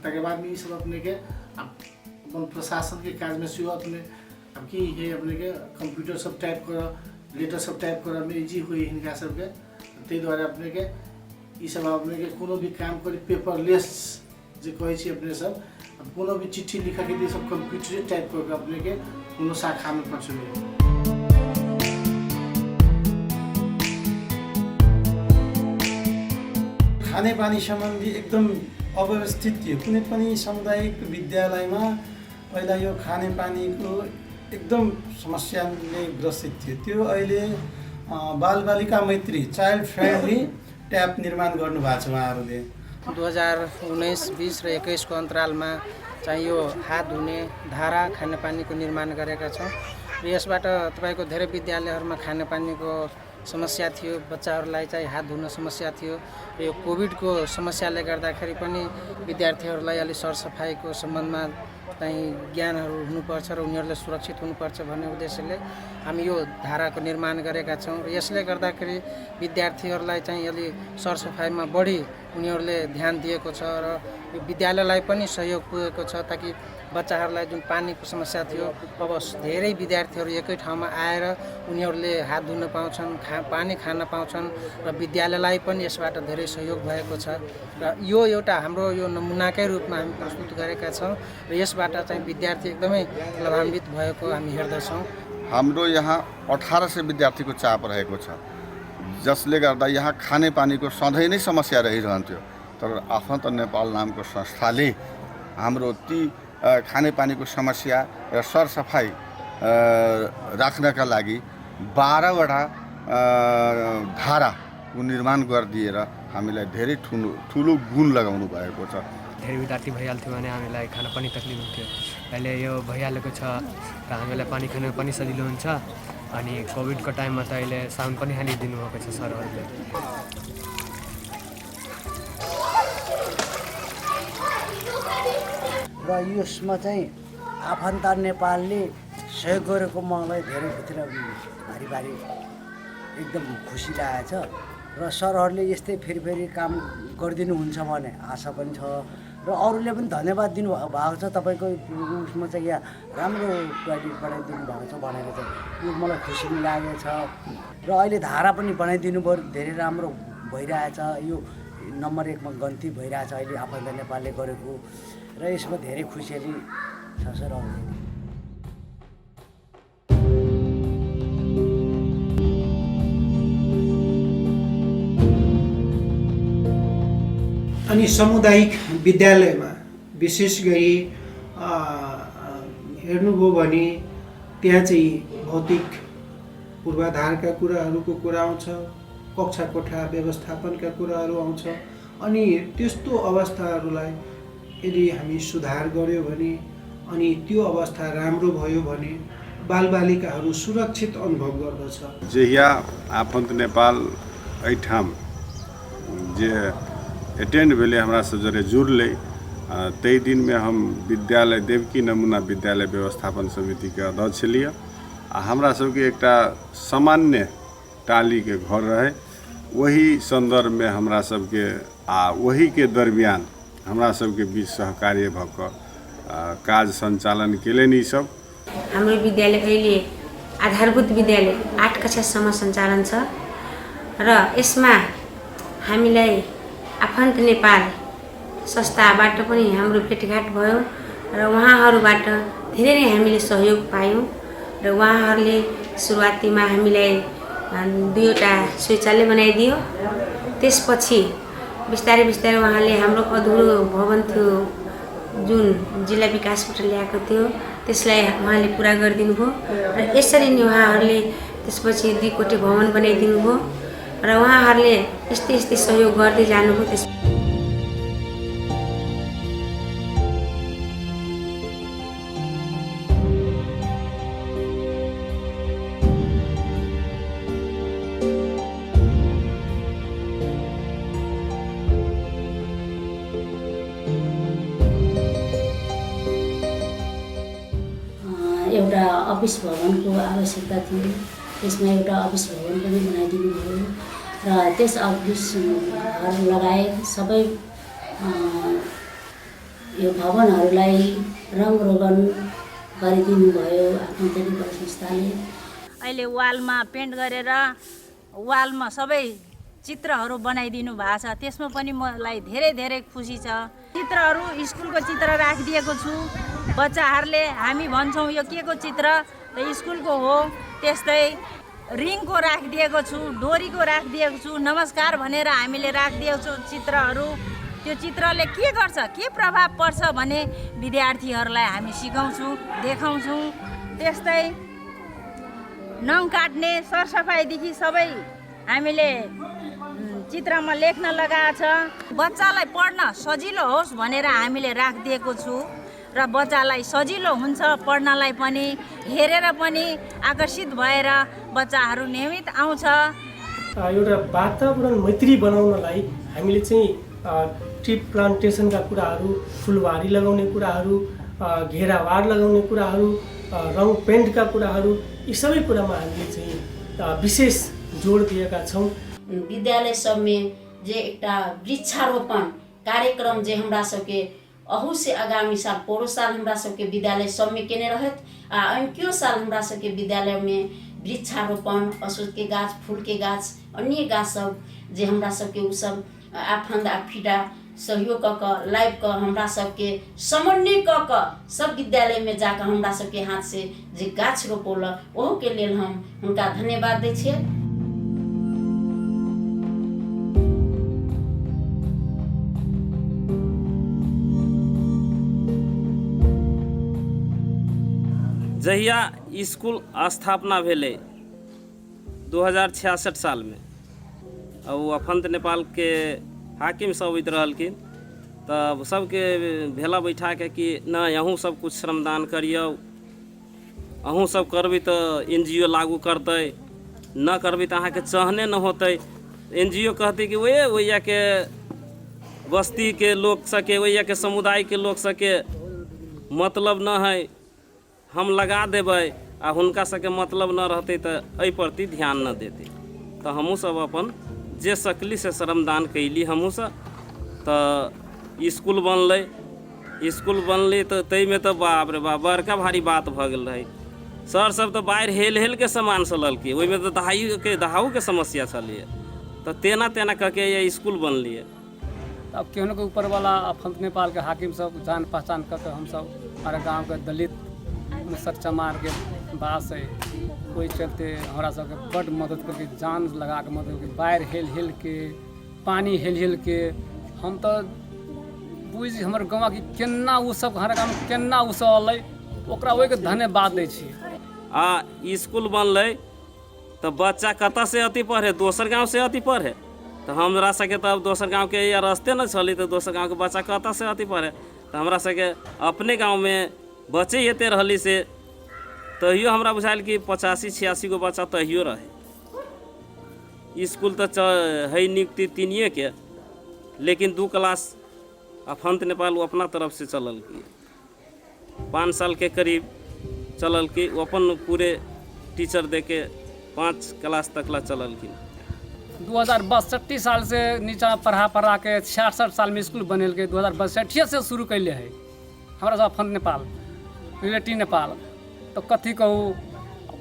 [SPEAKER 20] तक बाद में ये सब अपने के अपन प्रशासन के काज में सेहो अपने अब कि ये अपने के कंप्यूटर सब टाइप कर, लेटर सब टाइप कर में इजी हुई हिनका सबके। ते द्वारा अपने के ये सब अपने के कोनो भी काम करी पेपरलेस जो कहे छी अपने सब कोनो भी चिट्ठी लिखा के लिए सब कंप्यूटर टाइप करके अपने के कोनो शाखा में पहुँचले।
[SPEAKER 12] खानेपानी सम्बन्धी एकदम अव्यवस्थित थियो। कुनै पनि सामुदायिक विद्यालयमा पहिला यो खानेपानीको एकदम समस्याले ग्रसित थियो। त्यो अहिले बालबालिका मैत्री चाइल्ड फ्रेन्डली ट्याप निर्माण गर्नुभएको छ उहाँहरूले।
[SPEAKER 16] 2019, 20 र 21 को अन्तरालमा चाहिँ यो हात धुने धारा खानेपानीको निर्माण गरेका छौँ र यसबाट तपाईँको धेरै विद्यालयहरूमा खानेपानीको समस्या थियो, बच्चाहरूलाई चाहिँ हात धुन समस्या थियो र यो कोभिडको समस्याले गर्दाखेरि पनि विद्यार्थीहरूलाई अलि सरसफाइको सम्बन्धमा चाहिँ ज्ञानहरू हुनुपर्छ र उनीहरूले सुरक्षित हुनुपर्छ भन्ने उद्देश्यले हामी यो धाराको निर्माण गरेका छौँ र यसले गर्दाखेरि विद्यार्थीहरूलाई चाहिँ अलि सरसफाइमा बढी उनीहरूले ध्यान दिएको छ र यो विद्यालयलाई पनि सहयोग पुगेको छ ताकि बच्चाहरूलाई जुन पानीको समस्या थियो अब धेरै विद्यार्थीहरू एकै ठाउँमा आएर उनीहरूले हात धुन पाउँछन्, पानी खान पाउँछन् र विद्यालयलाई पनि यसबाट धेरै सहयोग भएको छ र यो एउटा हाम्रो यो नमुनाकै रूपमा हामी प्रस्तुत गरेका छौँ र यसबाट चाहिँ विद्यार्थी एकदमै लाभान्वित भएको हामी हेर्दछौँ।
[SPEAKER 8] हाम्रो यहाँ 1800 विद्यार्थीको चाप रहेको छ, जसले गर्दा यहाँ खानेपानीको सधैँ नै समस्या रहिरहन्थ्यो। तर आफन्त नेपाल नामको संस्थाले हाम्रो ती खानेपानीको समस्या र सरसफाइ राख्नका लागि 12वटा धाराको निर्माण गरिदिएर हामीलाई धेरै ठुलो गुण लगाउनु भएको छ।
[SPEAKER 21] धेरै विद्यार्थी भइहाल्थ्यो भने हामीलाई खाना पनि तकलिफ हुन्थ्यो। अहिले यो भइहालेको छ र हामीलाई पानी खानु पनि सजिलो हुन्छ। अनि कोभिडको टाइममा त अहिले साउन्ड पनि हालिदिनु भएको छ सरहरूले।
[SPEAKER 22] र यसमा चाहिँ आफन्त नेपालले सहयोग गरेको मलाई धेरैभित्र भारी एकदम खुसी लागेछ र सरहरूले यस्तै फेरि काम गरिदिनुहुन्छ भन्ने आशा पनि छ र अरूले पनि धन्यवाद दिनुभएको छ। तपाईँको उसमा चाहिँ यहाँ राम्रो टोयलेट बनाइदिनु भएको छ भनेर चाहिँ यो मलाई खुसी पनि लागेको छ र अहिले धारा पनि बनाइदिनु भयो, धेरै राम्रो भइरहेछ। यो नम्बर 1 मा गन्ती भइरहेछ अहिले आफन्त नेपालले गरेको र यसमा धेरै खुसियाली छ सर।
[SPEAKER 2] अनि सामुदायिक विद्यालयमा विशेष गरी हेर्नुभयो भने त्यहाँ चाहिँ भौतिक पूर्वाधारका कुराहरूको कुरा आउँछ, कक्षा कोठा व्यवस्थापनका कुराहरू आउँछ। अनि त्यस्तो अवस्थाहरूलाई यदि हामी सुधार गर्यो भने अनि त्यो अवस्था राम्रो भयो भने बालबालिकाहरू सुरक्षित अनुभव गर्दछ।
[SPEAKER 5] जहिया आफन्त नेपाल एहिठाम जे अटेंड भेले हमरा सब जरे जुड़ले तई दिन में हम विद्यालय देवकी नमूना विद्यालय व्यवस्थापन समिति के अध्यक्ष लिए। हमरा सबके एकटा सामान्य टाली के घर रहे, वही संदर्भ में हमरा सबके वही के दरमियान हमरा सबके बीच सहकार्य भक काज सञ्चालन केलेनी सब।
[SPEAKER 11] हाम्रो विद्यालय अहिले आधारभूत विद्यालय 8 कक्षासम्म सञ्चालन छ र यसमा हामीलाई आफन्त नेपाल संस्थाबाट पनि हाम्रो भेटघाट भयो र उहाँहरूबाट धेरै नै हामीले सहयोग पायौँ र उहाँहरूले सुरुवातीमा हामीलाई 2वटा शौचालय बनाइदियो। त्यसपछि बिस्तारै उहाँले हाम्रो अधुरो भवन थियो जुन जिल्ला विकासबाट ल्याएको थियो त्यसलाई उहाँले पुरा गरिदिनु भयो र यसरी नै उहाँहरूले त्यसपछि 2 कोठे भवन बनाइदिनु भयो र उहाँहरूले यस्तै सहयोग गर्दै जानुभयो।
[SPEAKER 6] एउटा अफिस भवनको आवश्यकता थियो, त्यसमा एउटा अफिस भवन पनि बनाइदिनु भयो र त्यस अफिस घर लगायत सबै यो भवनहरूलाई रङरोगन गरिदिनु भयो आफ्नो टेलिकम संस्थाले।
[SPEAKER 7] अहिले वालमा पेन्ट गरेर वालमा सबै चित्रहरू बनाइदिनु भएको छ, त्यसमा पनि मलाई धेरै खुसी छ। चित्रहरू स्कुलको चित्र राखिदिएको छु। बच्चाहरूले हामी भन्छौँ यो के को चित्र त स्कुलको हो। त्यस्तै रिङको राखिदिएको छु, डोरीको राखिदिएको छु। नमस्कार भनेर हामीले राखिदिएको छु चित्रहरू। त्यो चित्रले के गर्छ, के प्रभाव पर्छ भने विद्यार्थीहरूलाई हामी सिकाउँछौँ, देखाउँछौँ। त्यस्तै नङ काट्ने सरसफाइदेखि सबै हामीले चित्रमा लेख्न लगाएको छ। बच्चालाई पढ्न सजिलो होस् भनेर हामीले राखिदिएको छु र बच्चालाई सजिलो हुन्छ पढ्नलाई पनि, हेरेर पनि आकर्षित भएर बच्चाहरू नियमित आउँछ।
[SPEAKER 17] एउटा वातावरण मैत्री बनाउनलाई हामीले चाहिँ ट्री प्लान्टेसनका कुराहरू, फुलबारी लगाउने कुराहरू, घेरावार लगाउने कुराहरू, रङ पेन्टका कुराहरू, यी सबै कुरामा हामीले चाहिँ विशेष जोड दिएका छौँ।
[SPEAKER 6] विद्यालय सबमे जे एकटा वृक्षारोपण कार्यक्रम जे हमरा सबके अहू से आगामी साल पोरो साल हमरा सबके विद्यालय सबमे केने रहत आ अन्त्यो साल हमरा सबके विद्यालय में वृक्षारोपण, अशोक के गाछ, फूल के गाछ, अन्य गाछ सब जे हमरा सबके उ सब आफन्द आफिडा सहयोग क लाइव क हमरा सबके समन्वय क सब विद्यालय में जाकर हमरा सबके हाथ से जे गाछ रोपौल ओहो के लेल हम हुनका धन्यवाद दै छियै।
[SPEAKER 1] जहिया स्कूल स्थापना भेले 2066 साल में और अफंत नेपाल के हाकिम सब होइत रहलखिन, तब सबके भेला बैठा के कि न अहूँ सब कुछ श्रमदान करियो, अहूँ सब करबी तो NGO लागू करते, न करबी तो अहाँ के चाहने न होते। NGO कहते कि वही के बस्ती के लोग सके, वही के समुदाय के लोग सके मतलब न है, हम लगा देबै आ हुनका सबके मतलब न रहते तो एहि प्रति ध्यान न देते। तो हमहूँ सब अपन जे सकली से श्रमदान कैली। हमहूँ सब तो स्कूल बनले तो तैमे तो बाप रे बाप बड़का भारी बात भ गेल रहे। सर सब तो बाहर हेल के सामान सललके, ओहिमे तो दहाऊ के समस्या छलिए, तो तेना तेना करके ये स्कूल बनलिए।
[SPEAKER 3] अब केहनो के ऊपर वाला अफंत नेपाल के हाकिम सब जान पहचान करके हम सब हमारे गाँव के दलित मुसर चमार के बास है, कोई चलते हमारा सबके बड़ मदद करके जान लगा के मदद करके बाहर हेल के पानी हेल के हम तो बुझ हमर गाँव की केना उ सब हमारे गाँव में केना उ सब अलै ओकरा ओहि के धन्यवाद दै छी।
[SPEAKER 1] स्कूल बनलै तो बच्चा कतऽ से अति पढ़े, दोसर गाँव से अति पढ़े, तो हमरा सबके तब दोसर गाँव के या रास्ते न चली, तो दोसर गाँव के बच्चा कतऽ से अति पढ़े। तो हमरा सबके अपने गाँव में बच्चे एते रहली से तहियो हमरा बुझायल कि 85-86 गो बच्चा तहियो रहे। स्कूल तो है नियुक्ति 3 के, लेकिन 2 क्लास अफंत नेपाल वो अपना तरफ से चलल की 5 साल के करीब चलल की, वो अपन पूरे टीचर दे के 5 क्लास तक ला चलल की।
[SPEAKER 3] 2062 साल से नीचा पढ़ा के 66 साल में स्कूल बनल के 2062 से शुरू कैले है हमारा सब अफंत नेपाल रिलेटिव नेपाल। तो कथी कहूँ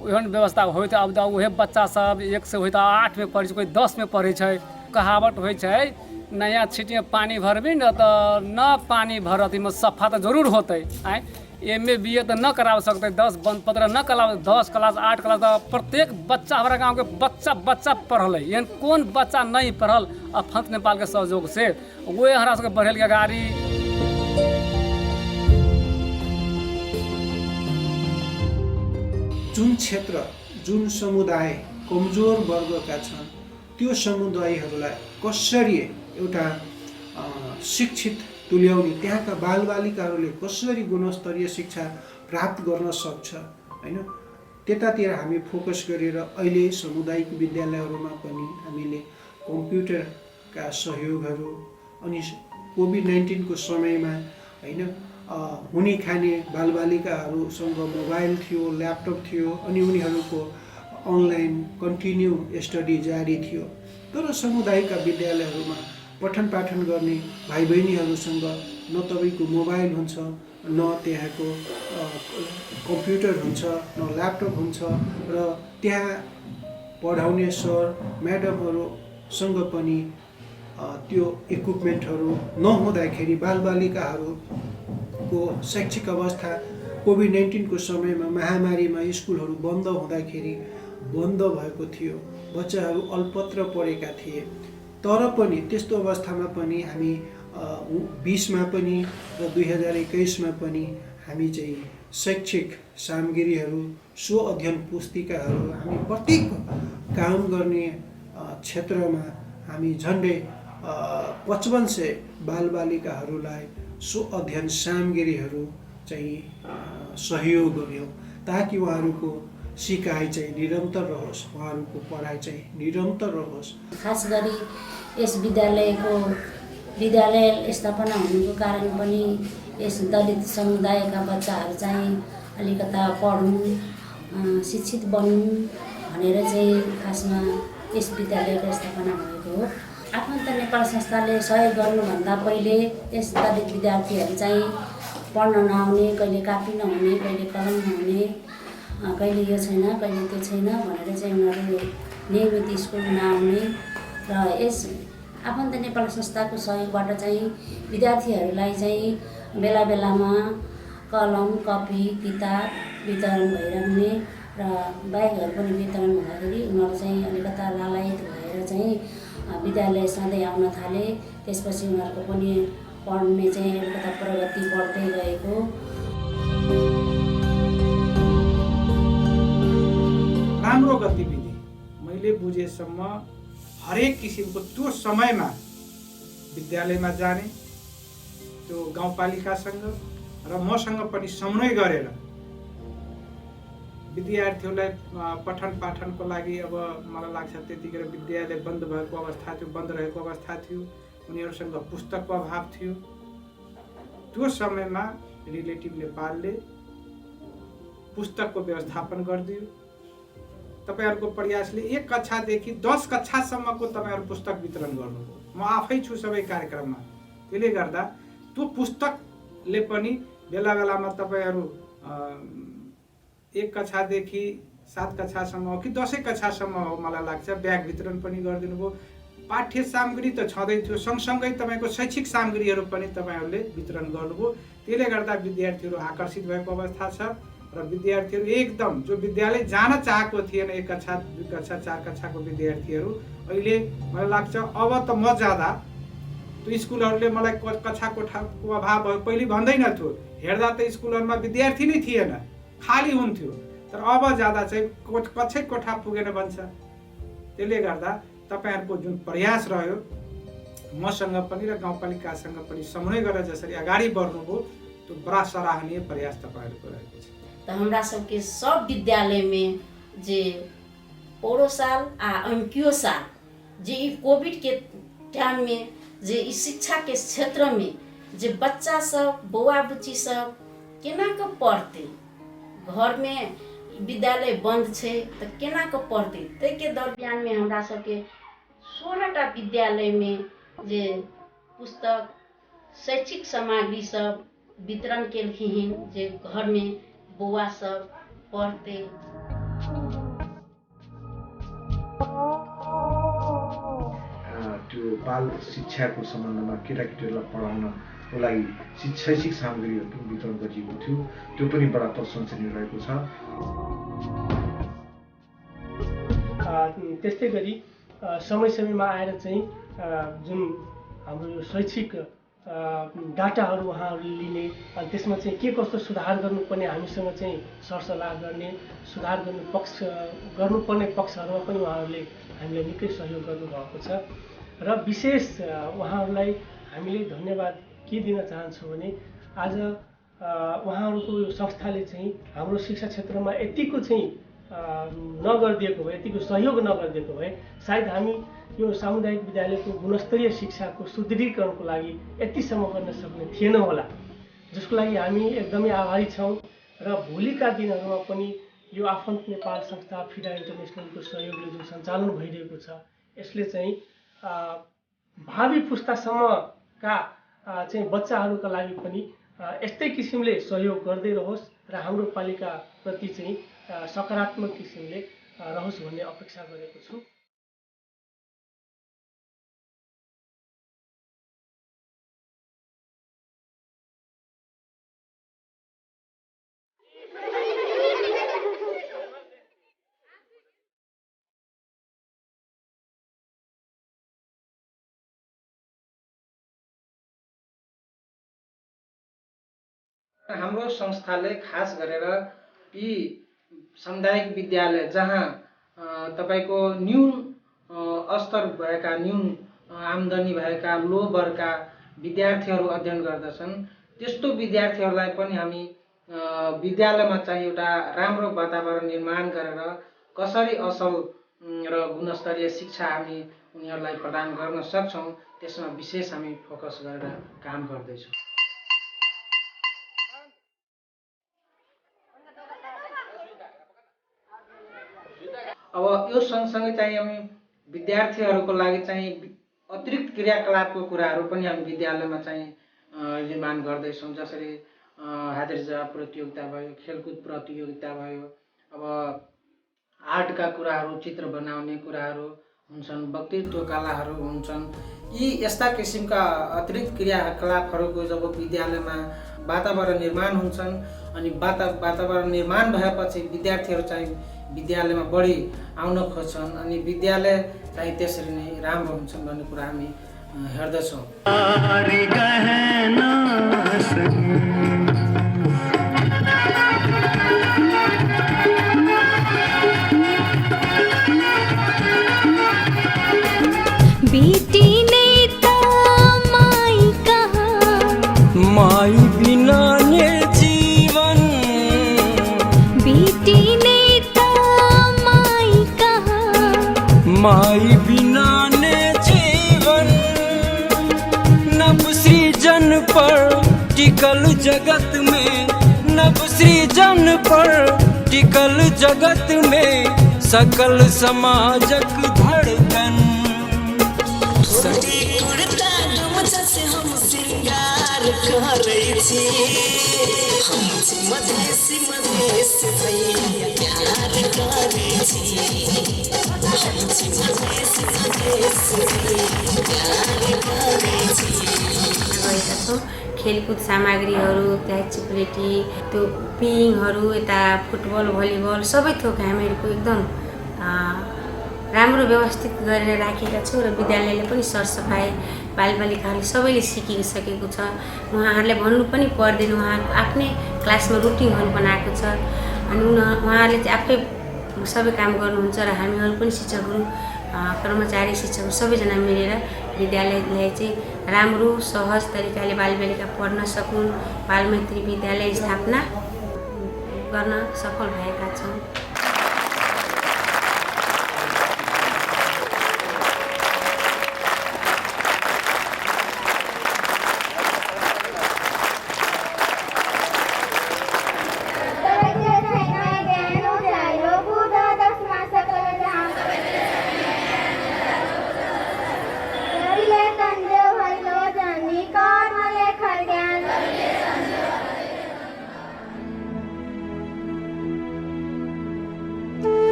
[SPEAKER 3] ओहन व्यवस्था होइत अब वह बच्चा सब 1 से होइत 8 में पढ़े, कोई 10 में पढ़े छै। कहावत होइ छै नया छिटी में पानी भरबी न तो न पानी भरत में सफा तो जरूर होते। आए MA BA तो न करा सकते, 10 बंद 15 न करा, 10 क्लास 8 क्लास तो प्रत्येक बच्चा हमारा गाँव के बच्चा पढ़ल है। एहन कौन बच्चा नहीं पढ़ल अफंत नेपाल के सहयोग से वो हमारा सबके बढ़ेल के गाड़ी।
[SPEAKER 2] जुन क्षेत्र जुन समुदाय कमजोर वर्गका छन् त्यो समुदायहरूलाई कसरी एउटा शिक्षित तुल्याउने, त्यहाँका बालबालिकाहरूले कसरी गुणस्तरीय शिक्षा प्राप्त गर्न सक्छ हैन, त्यतातिर हामी फोकस गरेर अहिले सामुदायिक विद्यालयहरूमा पनि हामीले कम्प्युटरका सहयोगहरू अनि कोभिड-19 को समयमा हैन हुने खाने बालबालिकाहरूसँग मोबाइल थियो, ल्यापटप थियो अनि उनीहरूको अनलाइन कन्टिन्यू स्टडी जारी थियो। तर समुदायका विद्यालयहरूमा पठन पाठन गर्ने भाइ बहिनीहरूसँग न तपाईँको मोबाइल हुन्छ, न त्यहाँको कम्प्युटर हुन्छ, न ल्यापटप हुन्छ र त्यहाँ पढाउने सर म्याडमहरूसँग पनि त्यो इक्विपमेन्टहरू नहुँदाखेरि बालबालिकाहरूको शैक्षिक अवस्था कोभिड-19 समयमा महामारीमा स्कुलहरू बन्द हुँदाखेरि बन्द भएको थियो, बच्चाहरू अल्पत्र पढेका थिए। तर पनि त्यस्तो अवस्थामा पनि हामी 20मा पनि र 2021मा पनि हामी चाहिँ शैक्षिक सामग्रीहरू, स्व अध्ययन पुस्तिकाहरू हामी प्रत्येक काम गर्ने क्षेत्रमा हामी झन्डै 5500 बालबालिकाहरूलाई स्व अध्ययन सामग्रीहरू चाहिँ सहयोग गर्यौँ ताकि उहाँहरूको सिकाइ चाहिँ निरन्तर रहोस्, उहाँहरूको पढाइ चाहिँ निरन्तर रहोस्।
[SPEAKER 6] खास गरी यस विद्यालय स्थापना हुनुको कारण पनि यस दलित समुदायका बच्चाहरू चाहिँ अलिकता पढ्नु, शिक्षित बन्नु भनेर चाहिँ खासमा यस विद्यालयको स्थापना भएको हो। आफन्त नेपाल संस्थाले सहयोग गर्नुभन्दा पहिले यस दलित विद्यार्थीहरू चाहिँ पढ्न नआउने, कहिले कापी नहुने, कहिले कलम नहुने, कहिले यो छैन, कहिले त्यो छैन भनेर चाहिँ उनीहरू नियमित स्कुल नआउने र यस आफन्त नेपाल संस्थाको सहयोगबाट चाहिँ विद्यार्थीहरूलाई चाहिँ बेला बेलामा कलम, कपी, किताब वितरण भइरहने र ब्यागहरू पनि वितरण हुँदाखेरि उनीहरू चाहिँ अलिकता लालायित भएर चाहिँ विद्यालय सधैँ आउन थाले। त्यसपछि उनीहरूको पनि पढ्ने चाहिँ अलिकता प्रगति बढ्दै गएको।
[SPEAKER 9] राम्रो गतिविधि मैले बुझेसम्म हरेक किसिमको त्यो समयमा विद्यालयमा जाने, त्यो गाउँपालिकासँग र मसँग पनि समन्वय गरेर विद्यार्थीहरूलाई पठन पाठनको लागि, अब मलाई लाग्छ त्यतिखेर विद्यालय बन्द भएको अवस्था थियो, बन्द रहेको अवस्था थियो, उनीहरूसँग पुस्तकको अभाव थियो। त्यो समयमा रिलेटिभ नेपालले पुस्तकको व्यवस्थापन गरिदियो। तपाईहरुको प्रयासले 1 कक्षादेखि 10 कक्षासम्मको तपाईहरु पुस्तक वितरण गर्नुभयो। म आफै छु सबै कार्यक्रममा। त्यसले गर्दा त्यो पुस्तकले पनि बेला बेलामा तपाईहरु 1 कक्षादेखि 7 कक्षासम्म हो कि 10 कक्षासम्म हो मलाई लाग्छ ब्याग वितरण पनि गरिदिनु भयो। पाठ्य सामग्री त छँदै थियो, सँगसँगै तपाईको शैक्षिक सामग्रीहरू पनि तपाईहरुले वितरण गर्नुभयो। त्यसले गर्दा विद्यार्थीहरू आकर्षित भएको अवस्था छ र विद्यार्थीहरू एकदम जो विद्यालय जान चाहेको थिएन 1 कक्षा 2 कक्षा 4 कक्षाको विद्यार्थीहरू अहिले मलाई लाग्छ अब त म जाँदा त्यो स्कुलहरूले मलाई कक्षा कोठाको अभाव भयो पहिले भन्दैन थियो, हेर्दा त स्कुलहरुमा विद्यार्थी नै थिएन, खाली हुन्थ्यो, तर अब जाँदा चाहिँ कक्षै कोठा पुगेन भन्छ। त्यसले गर्दा तपाईहरुको जुन प्रयास रह्यो मसँग पनि र गाउँपालिकासँग पनि समन्वय गरेर जसरी अगाडि बढ्नुभयो त्यो बडा सराहनीय प्रयास तपाईहरुको रहेको छ।
[SPEAKER 6] तो हमरा सबके सब विद्यालय में जे पौरो साल आ अंकियो साल जे कोविड के टाइम में जे शिक्षा के क्षेत्र में जे बच्चा सब बौआ बुच्ची सब केना के पढ़ते, घर में विद्यालय बंद छे तो केना के पढ़ते। ते के दरमियान में हमरा सबके 16टा विद्यालय में जे पुस्तक शैक्षिक सामग्री सब वितरण केलखिन जे घर में बौआ सब पढ़ते।
[SPEAKER 4] त्यो बाल शिक्षाको सम्बन्धमा केटाकेटीहरूलाई पढाउनको लागि शैक्षिक सामग्रीहरू पनि वितरण गरिएको थियो, त्यो पनि बडा प्रशंसनीय रहेको छ।
[SPEAKER 17] त्यस्तै गरी समय समयमा आएर चाहिँ जुन हाम्रो यो शैक्षिक डाटाहरू उहाँहरूले लिने अनि त्यसमा चाहिँ के कस्तो सुधार गर्नुपर्ने हामीसँग चाहिँ सरसल्लाह गर्ने, सुधार गर्नुपर्ने पक्षहरूमा पनि उहाँहरूले हामीलाई निकै सहयोग गर्नुभएको छ र विशेष उहाँहरूलाई हामीले धन्यवाद के दिन चाहन्छौँ भने आज उहाँहरूको यो संस्थाले चाहिँ हाम्रो शिक्षा क्षेत्रमा यतिको चाहिँ नगरिदिएको भए, यतिको सहयोग नगरिदिएको भए सायद हामी यो सामुदायिक विद्यालयको गुणस्तरीय शिक्षाको सुदृढीकरणको लागि यतिसम्म गर्न सक्ने थिएन होला, जसको लागि हामी एकदमै आभारी छौँ। र भोलिका दिनहरूमा पनि यो आफन्त नेपाल संस्था फिडा इन्टरनेसनलको सहयोगले जुन सञ्चालन भइरहेको छ यसले चाहिँ भावी पुस्तासम्मका चाहिँ बच्चाहरूका लागि पनि यस्तै किसिमले सहयोग गर्दै रहोस् र हाम्रो पालिकाप्रति चाहिँ सकारात्मक किसिमले रहोस् भन्ने अपेक्षा गरेको छु।
[SPEAKER 16] हाम्रो संस्थाले खास गरेर यी सामुदायिक विद्यालय जहाँ तपाईको न्यून स्तर भएका न्यून आम्दानी भएका लो वर्गका विद्यार्थीहरू अध्ययन गर्दछन् त्यस्तो विद्यार्थीहरूलाई पनि हामी विद्यालयमा चाहिँ एउटा राम्रो वातावरण निर्माण गरेर कसरी असल र गुणस्तरीय शिक्षा हामी उनीहरूलाई प्रदान गर्न सक्छौं त्यसमा विशेष हामी फोकस गरेर काम गर्दैछौँ। अब यो सँगसँगै चाहिँ हामी विद्यार्थीहरूको लागि चाहिँ अतिरिक्त क्रियाकलापको कुराहरू पनि हामी विद्यालयमा चाहिँ निर्माण गर्दैछौँ। जसरी हाजिर जवाब प्रतियोगिता भयो, खेलकुद प्रतियोगिता भयो, अब आर्टका कुराहरू, चित्र बनाउने कुराहरू हुन्छन्, वक्तृत्व कलाहरू हुन्छन्। यी यस्ता किसिमका अतिरिक्त क्रियाकलापहरूको जब विद्यालयमा वातावरण निर्माण हुन्छन् अनि वातावरण निर्माण भएपछि विद्यार्थीहरू चाहिँ विद्यालयमा बढी आउन खोज्छन् अनि विद्यालय चाहिँ त्यसरी नै राम्रो हुन्छन् भन्ने कुरा हामी हेर्दछौँ।
[SPEAKER 14] बेटी ने तो माई कहा,
[SPEAKER 15] माई बिना ने जीवन,
[SPEAKER 14] बेटी ने तो माई कहा,
[SPEAKER 15] माई बिना ने जीवन। नभ सृजन पर टिकल जगत में, नभ सृजन पर टिकल जगत में सकल समाजक धड़कन।
[SPEAKER 14] हम श्रृंगार करे छी, हम मधेसी मधेसी भैया प्यार करे छी, हम मधेसी मधेसी भैया प्यार करे छी।
[SPEAKER 11] खेलकुद सामग्रीहरू, त्याग चिप्लेटी, त्यो पिङहरू, यता फुटबल भलिबल सबै थोक हामीहरूको एकदम राम्रो व्यवस्थित गरेर राखेका छौँ र विद्यालयले पनि सरसफाइ बालबालिकाहरूले सबैले सिकिसकेको छ। उहाँहरूले भन्नु पनि पर्दैन, उहाँहरूको आफ्नै क्लासमा रुटिनहरू बनाएको छ अनि उहाँहरूले चाहिँ आफै सबै काम गर्नुहुन्छ र हामीहरू पनि शिक्षकहरू, कर्मचारी, शिक्षकहरू सबैजना मिलेर विद्यालयलाई चाहिँ राम्रो सहज तरिकाले बालबालिका पढ्न सकुन्, बालमैत्री विद्यालय स्थापना गर्न सफल भएका छौँ।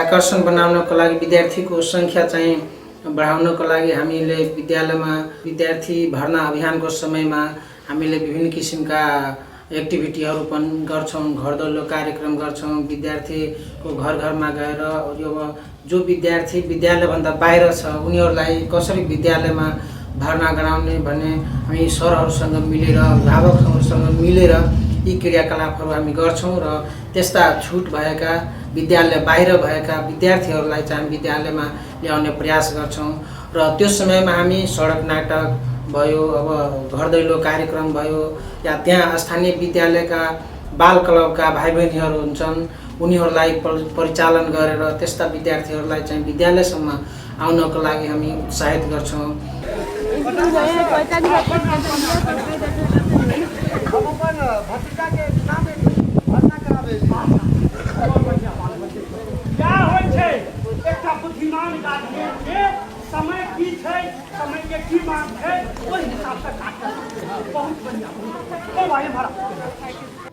[SPEAKER 16] आकर्षण बनाउनको लागि विद्यार्थीको सङ्ख्या चाहिँ बढाउनको लागि हामीले विद्यालयमा विद्यार्थी भर्ना अभियानको समयमा हामीले विभिन्न किसिमका एक्टिभिटीहरू पनि गर्छौँ, घर दैलो कार्यक्रम गर्छौँ। विद्यार्थीको घर घरमा गएर यो जो विद्यार्थी विद्यालयभन्दा बाहिर छ उनीहरूलाई कसरी विद्यालयमा भर्ना गराउने भन्ने हामी सरहरूसँग मिलेर, अभिभावकहरूसँग मिलेर यी क्रियाकलापहरू हामी गर्छौँ र त्यस्ता छुट भएका विद्यालय बाहिर भएका विद्यार्थीहरूलाई चाहिँ विद्यालयमा ल्याउने प्रयास गर्छौँ र त्यो समयमा हामी सडक नाटक भयो, अब घर दैलो कार्यक्रम भयो, या त्यहाँ स्थानीय विद्यालयका बाल क्लबका भाइ बहिनीहरू हुन्छन् उनीहरूलाई परिचालन गरेर त्यस्ता विद्यार्थीहरूलाई चाहिँ विद्यालयसम्म आउनको लागि हामी उत्साहित गर्छौँ।
[SPEAKER 23] क्या होइ छै एकटा बुद्धिमान गार्जियन के समय की छै, समय के की मांग छै, ओहि हिसाब से काटल बहुत बढ़िया। ओ भाई हमारा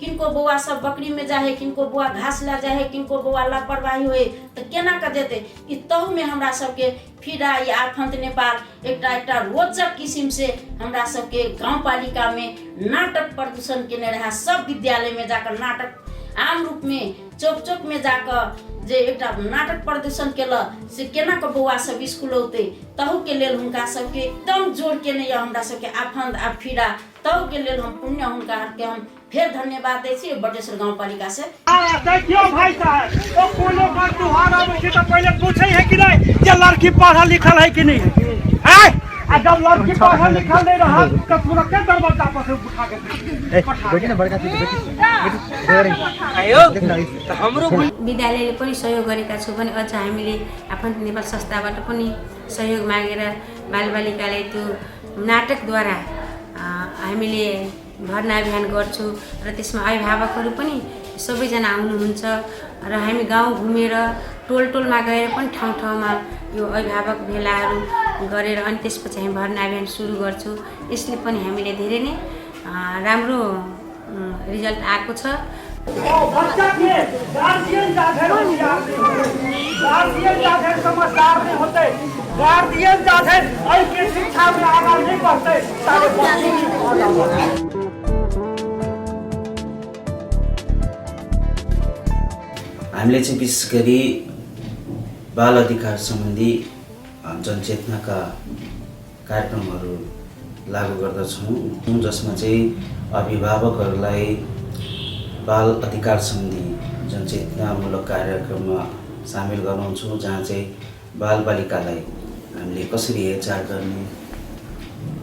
[SPEAKER 6] किनको बौआ सब बकरी में जाए, किनको बौआ घास ला जाए, किनको बौआ लापरवाही होए तो केना कर देते। इ तहु में हमरा सबके फिरा या आफंत नेपाल एकटा रोचक किस्म से हमरा सबके गाँव पालिका में नाटक प्रदर्शन केने रहा। सब विद्यालय में जाकर नाटक आम रूप में चौक चौक में जाकर जे एकटा नाटक प्रदर्शन केल से केना के बौआ सब स्कूल औते तहु के लेल हुनका सबके एकदम जोर केने या हमरा सबके आफंद आफीरा तहु के लेल हम पुण्य हुनका के हम फिर धन्यवाद दै छी बटेश्वर गाउँपालिका से।
[SPEAKER 23] देखियो भाई साहब ओ कोनो बात त्योहार आबै छै त पहिले पूछै है कि नहीं जे लड़की पढ़ल लिखल है कि नहीं है आ जब लड़की पढ़ल लिखल नहीं रहल त पूरा के दरवाजा पर से उठा के बेटी न बड़का आयो त हाम्रो
[SPEAKER 11] विद्यालयले पनि सहयोग गरेका छौँ भने अझ हामीले आफन्त नेपाल संस्थाबाट पनि सहयोग मागेर बालबालिकालाई त्यो नाटकद्वारा हामीले भर्ना अभियान गर्छौँ र त्यसमा अभिभावकहरू पनि सबैजना आउनुहुन्छ र हामी गाउँ घुमेर टोलमा गएर पनि ठाउँ ठाउँमा यो अभिभावक भेलाहरू गरेर अनि त्यसपछि हामी भर्ना अभियान सुरु गर्छौँ। यसले पनि हामीले धेरै नै राम्रो रिजल्ट आएको छ।
[SPEAKER 23] बच्चा के गार्जियन जाधर समझदार नहीं होते, गार्जियन जाधर ऐसे शिक्षा में आगा नहीं बढ़ते।
[SPEAKER 10] हामीले चाहिँ विशेष गरी बाल अधिकार सम्बन्धी जनचेतनाका कार्यक्रमहरू लागू गर्दछौँ जसमा चाहिँ अभिभावकहरूलाई बाल अधिकार सम्बन्धी जनचेतनामूलक कार्यक्रममा सामेल गराउँछौँ जहाँ चाहिँ बालबालिकालाई हामीले कसरी हेरचाह गर्ने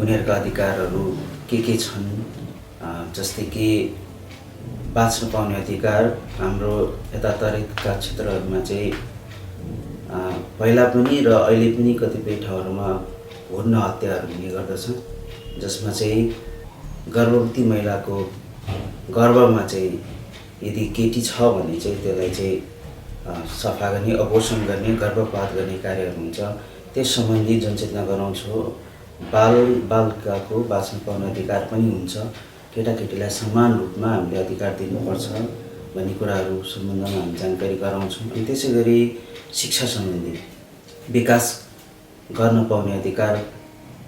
[SPEAKER 10] उनीहरूका अधिकारहरू के छन् जस्तै कि बाँच्न पाउने अधिकार हाम्रो यतातरिका क्षेत्रहरूमा चाहिँ पहिला पनि र अहिले पनि कतिपय ठाउँहरूमा भ्रूण हत्याहरू हुने गर्दछ जसमा चाहिँ गर्भवती महिलाको गर्भमा चाहिँ यदि केटी छ भने चाहिँ त्यसलाई चाहिँ सफा गर्ने अबोर्सन गर्ने गर्भपात गर्ने कार्यहरू हुन्छ त्यस सम्बन्धी जनचेतना गराउँछौँ। बालबालिकाको बाँच्न पाउने अधिकार पनि हुन्छ, केटाकेटीलाई समान रूपमा हामीले अधिकार दिनुपर्छ भन्ने कुराहरू सम्बन्धमा हामी जानकारी गराउँछौँ। अनि त्यसै गरी शिक्षा सम्बन्धी विकास गर्न पाउने अधिकार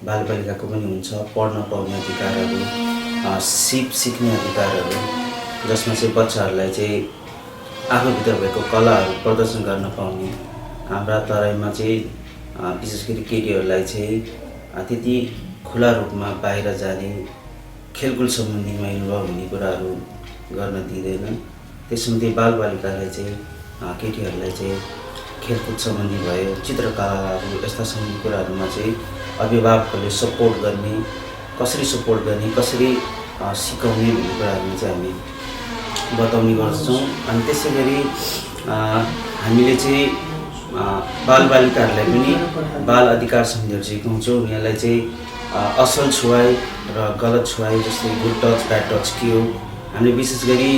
[SPEAKER 10] बालबालिकाको पनि हुन्छ, पढ्न पाउने अधिकारहरू, सिक्ने अधिकारहरू जसमा चाहिँ बच्चाहरूलाई चाहिँ आफूभित्र भएको कलाहरू प्रदर्शन गर्न पाउने। हाम्रा तराईमा चाहिँ विशेष गरी केटीहरूलाई चाहिँ त्यति खुला रूपमा बाहिर जाने खेलकुद सम्बन्धीमा इन्भल्भ हुने कुराहरू गर्न दिँदैन। त्यसमध्ये बालबालिकालाई चाहिँ केटीहरूलाई चाहिँ खेलकुद सम्बन्धी भयो, चित्रकलाहरू यस्ता सम्बन्धी कुराहरूमा चाहिँ अभिभावकहरूले सपोर्ट गर्ने, कसरी सपोर्ट गर्ने, कसरी सिकाउने भन्ने कुराहरूमा चाहिँ हामी बताउने गर्छौँ। अनि त्यसै गरी हामीले चाहिँ बालबालिकाहरूलाई पनि बाल अधिकार सम्बन्धीहरू सिकाउँछौँ। उनीहरूलाई चाहिँ असल छुवाई र गलत छुवाई जस्तै गुड टच ब्याड टच के हो हामीले विशेष गरी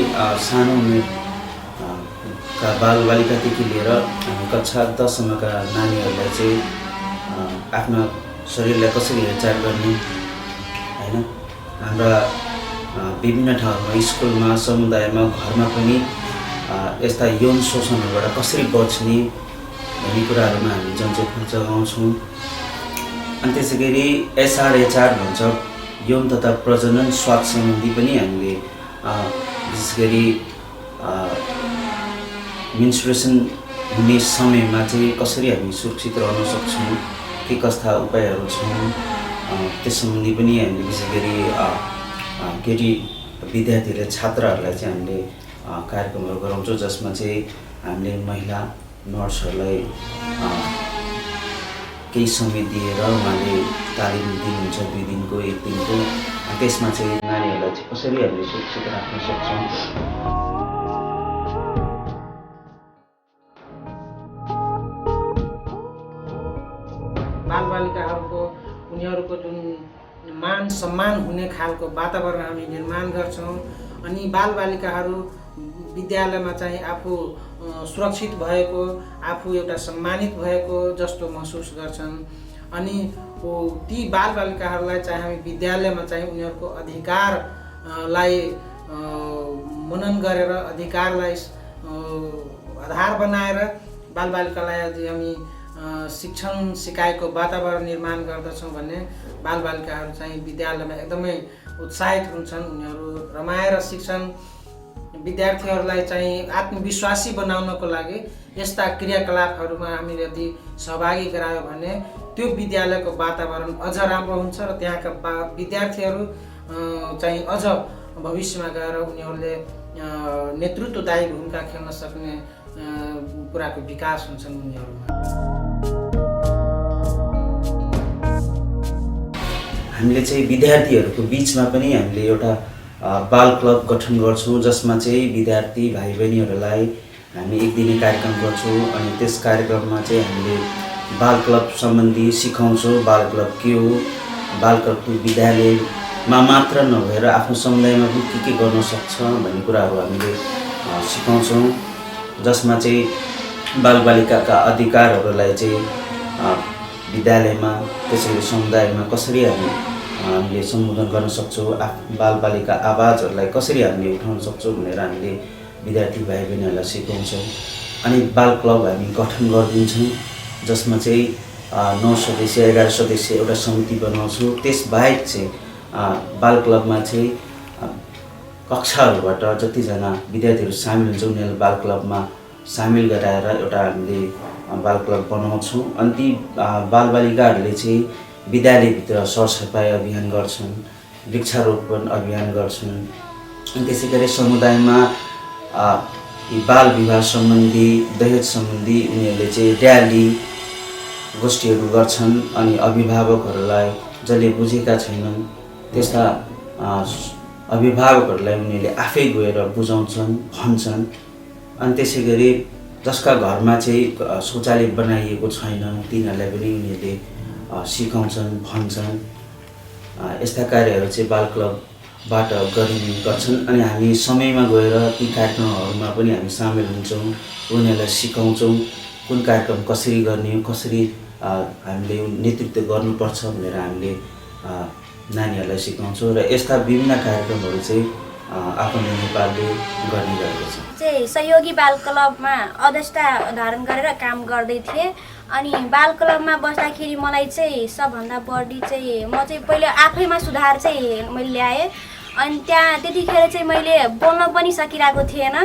[SPEAKER 10] सानो उमेरका बालबालिकादेखि लिएर कक्षा 10सम्मका नानीहरूलाई चाहिँ आफ्ना शरीरलाई कसरी हेरचाह गर्ने हैन, हाम्रा विभिन्न ठाउँहरूमा स्कुलमा समुदायमा घरमा पनि यस्ता यौन शोषणहरूबाट कसरी बच्ने भन्ने कुराहरूमा हामी जनचेतना जगाउँछौँ। अनि त्यसै गरी एसआरएचआर भन्छ, यौन तथा प्रजनन स्वास्थ्य सम्बन्धी पनि हामीले विशेष गरी मेन्स्ट्रुएसन हुने समयमा चाहिँ कसरी हामी सुरक्षित रहन सक्छौँ, के कस्ता उपायहरू छन् त्यस सम्बन्धी पनि हामीले विशेष गरी केटी विद्यार्थीहरूले छात्राहरूलाई चाहिँ हामीले कार्यक्रमहरू गराउँछौँ जसमा चाहिँ हामीले महिला नर्सहरूलाई केही समय दिएर उहाँले तालिम दिनुहुन्छ 2 दिनको 1 दिनको। त्यसमा चाहिँ नानीहरूलाई चाहिँ कसरी हामीले सुरक्षित राख्न सक्छौँ।
[SPEAKER 16] बालबालिकाहरूको उनीहरूको जुन मान सम्मान हुने खालको वातावरण हामी निर्माण गर्छौँ। अनि बालबालिकाहरू विद्यालयमा चाहिँ आफू सुरक्षित भएको, आफू एउटा सम्मानित भएको जस्तो महसुस गर्छन्। अनि ती बालबालिकाहरूलाई चाहिँ हामी विद्यालयमा चाहिँ उनीहरूको अधिकारलाई मनन गरेर अधिकारलाई आधार बनाएर बालबालिकालाई हामी शिक्षण सिकाइको वातावरण निर्माण गर्दछौँ भने बालबालिकाहरू चाहिँ विद्यालयमा एकदमै उत्साहित हुन्छन्। उनीहरू रमाएर शिक्षण विद्यार्थीहरूलाई चाहिँ आत्मविश्वासी बनाउनको लागि यस्ता क्रियाकलापहरूमा हामीले यदि सहभागी गरायो भने त्यो विद्यालयको वातावरण अझ राम्रो हुन्छ र त्यहाँका विद्यार्थीहरू चाहिँ अझ भविष्यमा गएर उनीहरूले नेतृत्वदायी भूमिका खेल्न सक्ने कुराको विकास हुन्छन् उनीहरूमा।
[SPEAKER 10] हामीले चाहिँ विद्यार्थीहरूको बिचमा पनि हामीले एउटा बाल क्लब गठन गर्छौँ, जसमा चाहिँ विद्यार्थी भाइ बहिनीहरूलाई हामी एक दिने कार्यक्रम गर्छौँ अनि त्यस कार्यक्रममा चाहिँ हामीले बाल क्लब सम्बन्धी सिकाउँछौँ। बाल क्लब के हो, बाल क्लबको विद्यालयमा मात्र नभएर आफ्नो समुदायमा पनि के गर्न सक्छ भन्ने कुराहरू हामीले सिकाउँछौँ, जसमा चाहिँ बालबालिकाका अधिकारहरूलाई चाहिँ विद्यालयमा त्यसरी समुदायमा कसरी हामीले सम्बोधन गर्न सक्छौँ, बालबालिका आवाजहरूलाई कसरी हामीले उठाउन सक्छौँ भनेर हामीले विद्यार्थी भाइ बहिनीहरूलाई सिकाउँछौँ। अनि बाल क्लब हामी गठन गरिदिन्छौँ, जसमा चाहिँ 9 सदस्य 11 सदस्य एउटा समिति बनाउँछौँ। त्यसबाहेक चाहिँ बाल क्लबमा चाहिँ कक्षाहरूबाट जतिजना विद्यार्थीहरू सामेल हुन्छ उनीहरूलाई बाल क्लबमा सामेल गराएर एउटा हामीले बाल क्लब बनाउँछौँ। अनि ती बालबालिकाहरूले चाहिँ विद्यालयभित्र सरसफाइ अभियान गर्छन्, वृक्षारोपण अभियान गर्छन्। अनि त्यसै गरी समुदायमा बाल विवाह सम्बन्धी दहेज सम्बन्धी उनीहरूले चाहिँ र्याली गोष्ठीहरू गर्छन् अनि अभिभावकहरूलाई जसले बुझेका छैनन् त्यस्ता अभिभावकहरूलाई उनीहरूले आफै गएर बुझाउँछन्, भन्छन्। अनि त्यसै गरी जसका घरमा चाहिँ शौचालय बनाइएको छैन तिनीहरूलाई पनि उनीहरूले सिकाउँछन्, भन्छन्। यस्ता कार्यहरू चाहिँ बाल क्लबबाट गरिने गर्छन्। अनि हामी समयमा गएर ती कार्यक्रमहरूमा पनि हामी सामेल हुन्छौँ, उनीहरूलाई सिकाउँछौँ कुन कार्यक्रम कसरी गर्ने, कसरी हामीले नेतृत्व गर्नुपर्छ भनेर हामीले नानीहरूलाई सिकाउँछौँ। र यस्ता विभिन्न कार्यक्रमहरू चाहिँ आफन्त नेपालले गर्ने गरेको छ।
[SPEAKER 13] चाहिँ सहयोगी बाल क्लबमा अध्यक्षता धारण गरेर काम गर्दै थिएँ। अनि बाल क्लबमा बस्दाखेरि मलाई चाहिँ सबभन्दा बढी चाहिँ म चाहिँ पहिले आफैमा सुधार चाहिँ मैले ल्याएँ। अनि त्यहाँ त्यतिखेर चाहिँ मैले बोल्न पनि सकिरहेको थिएन।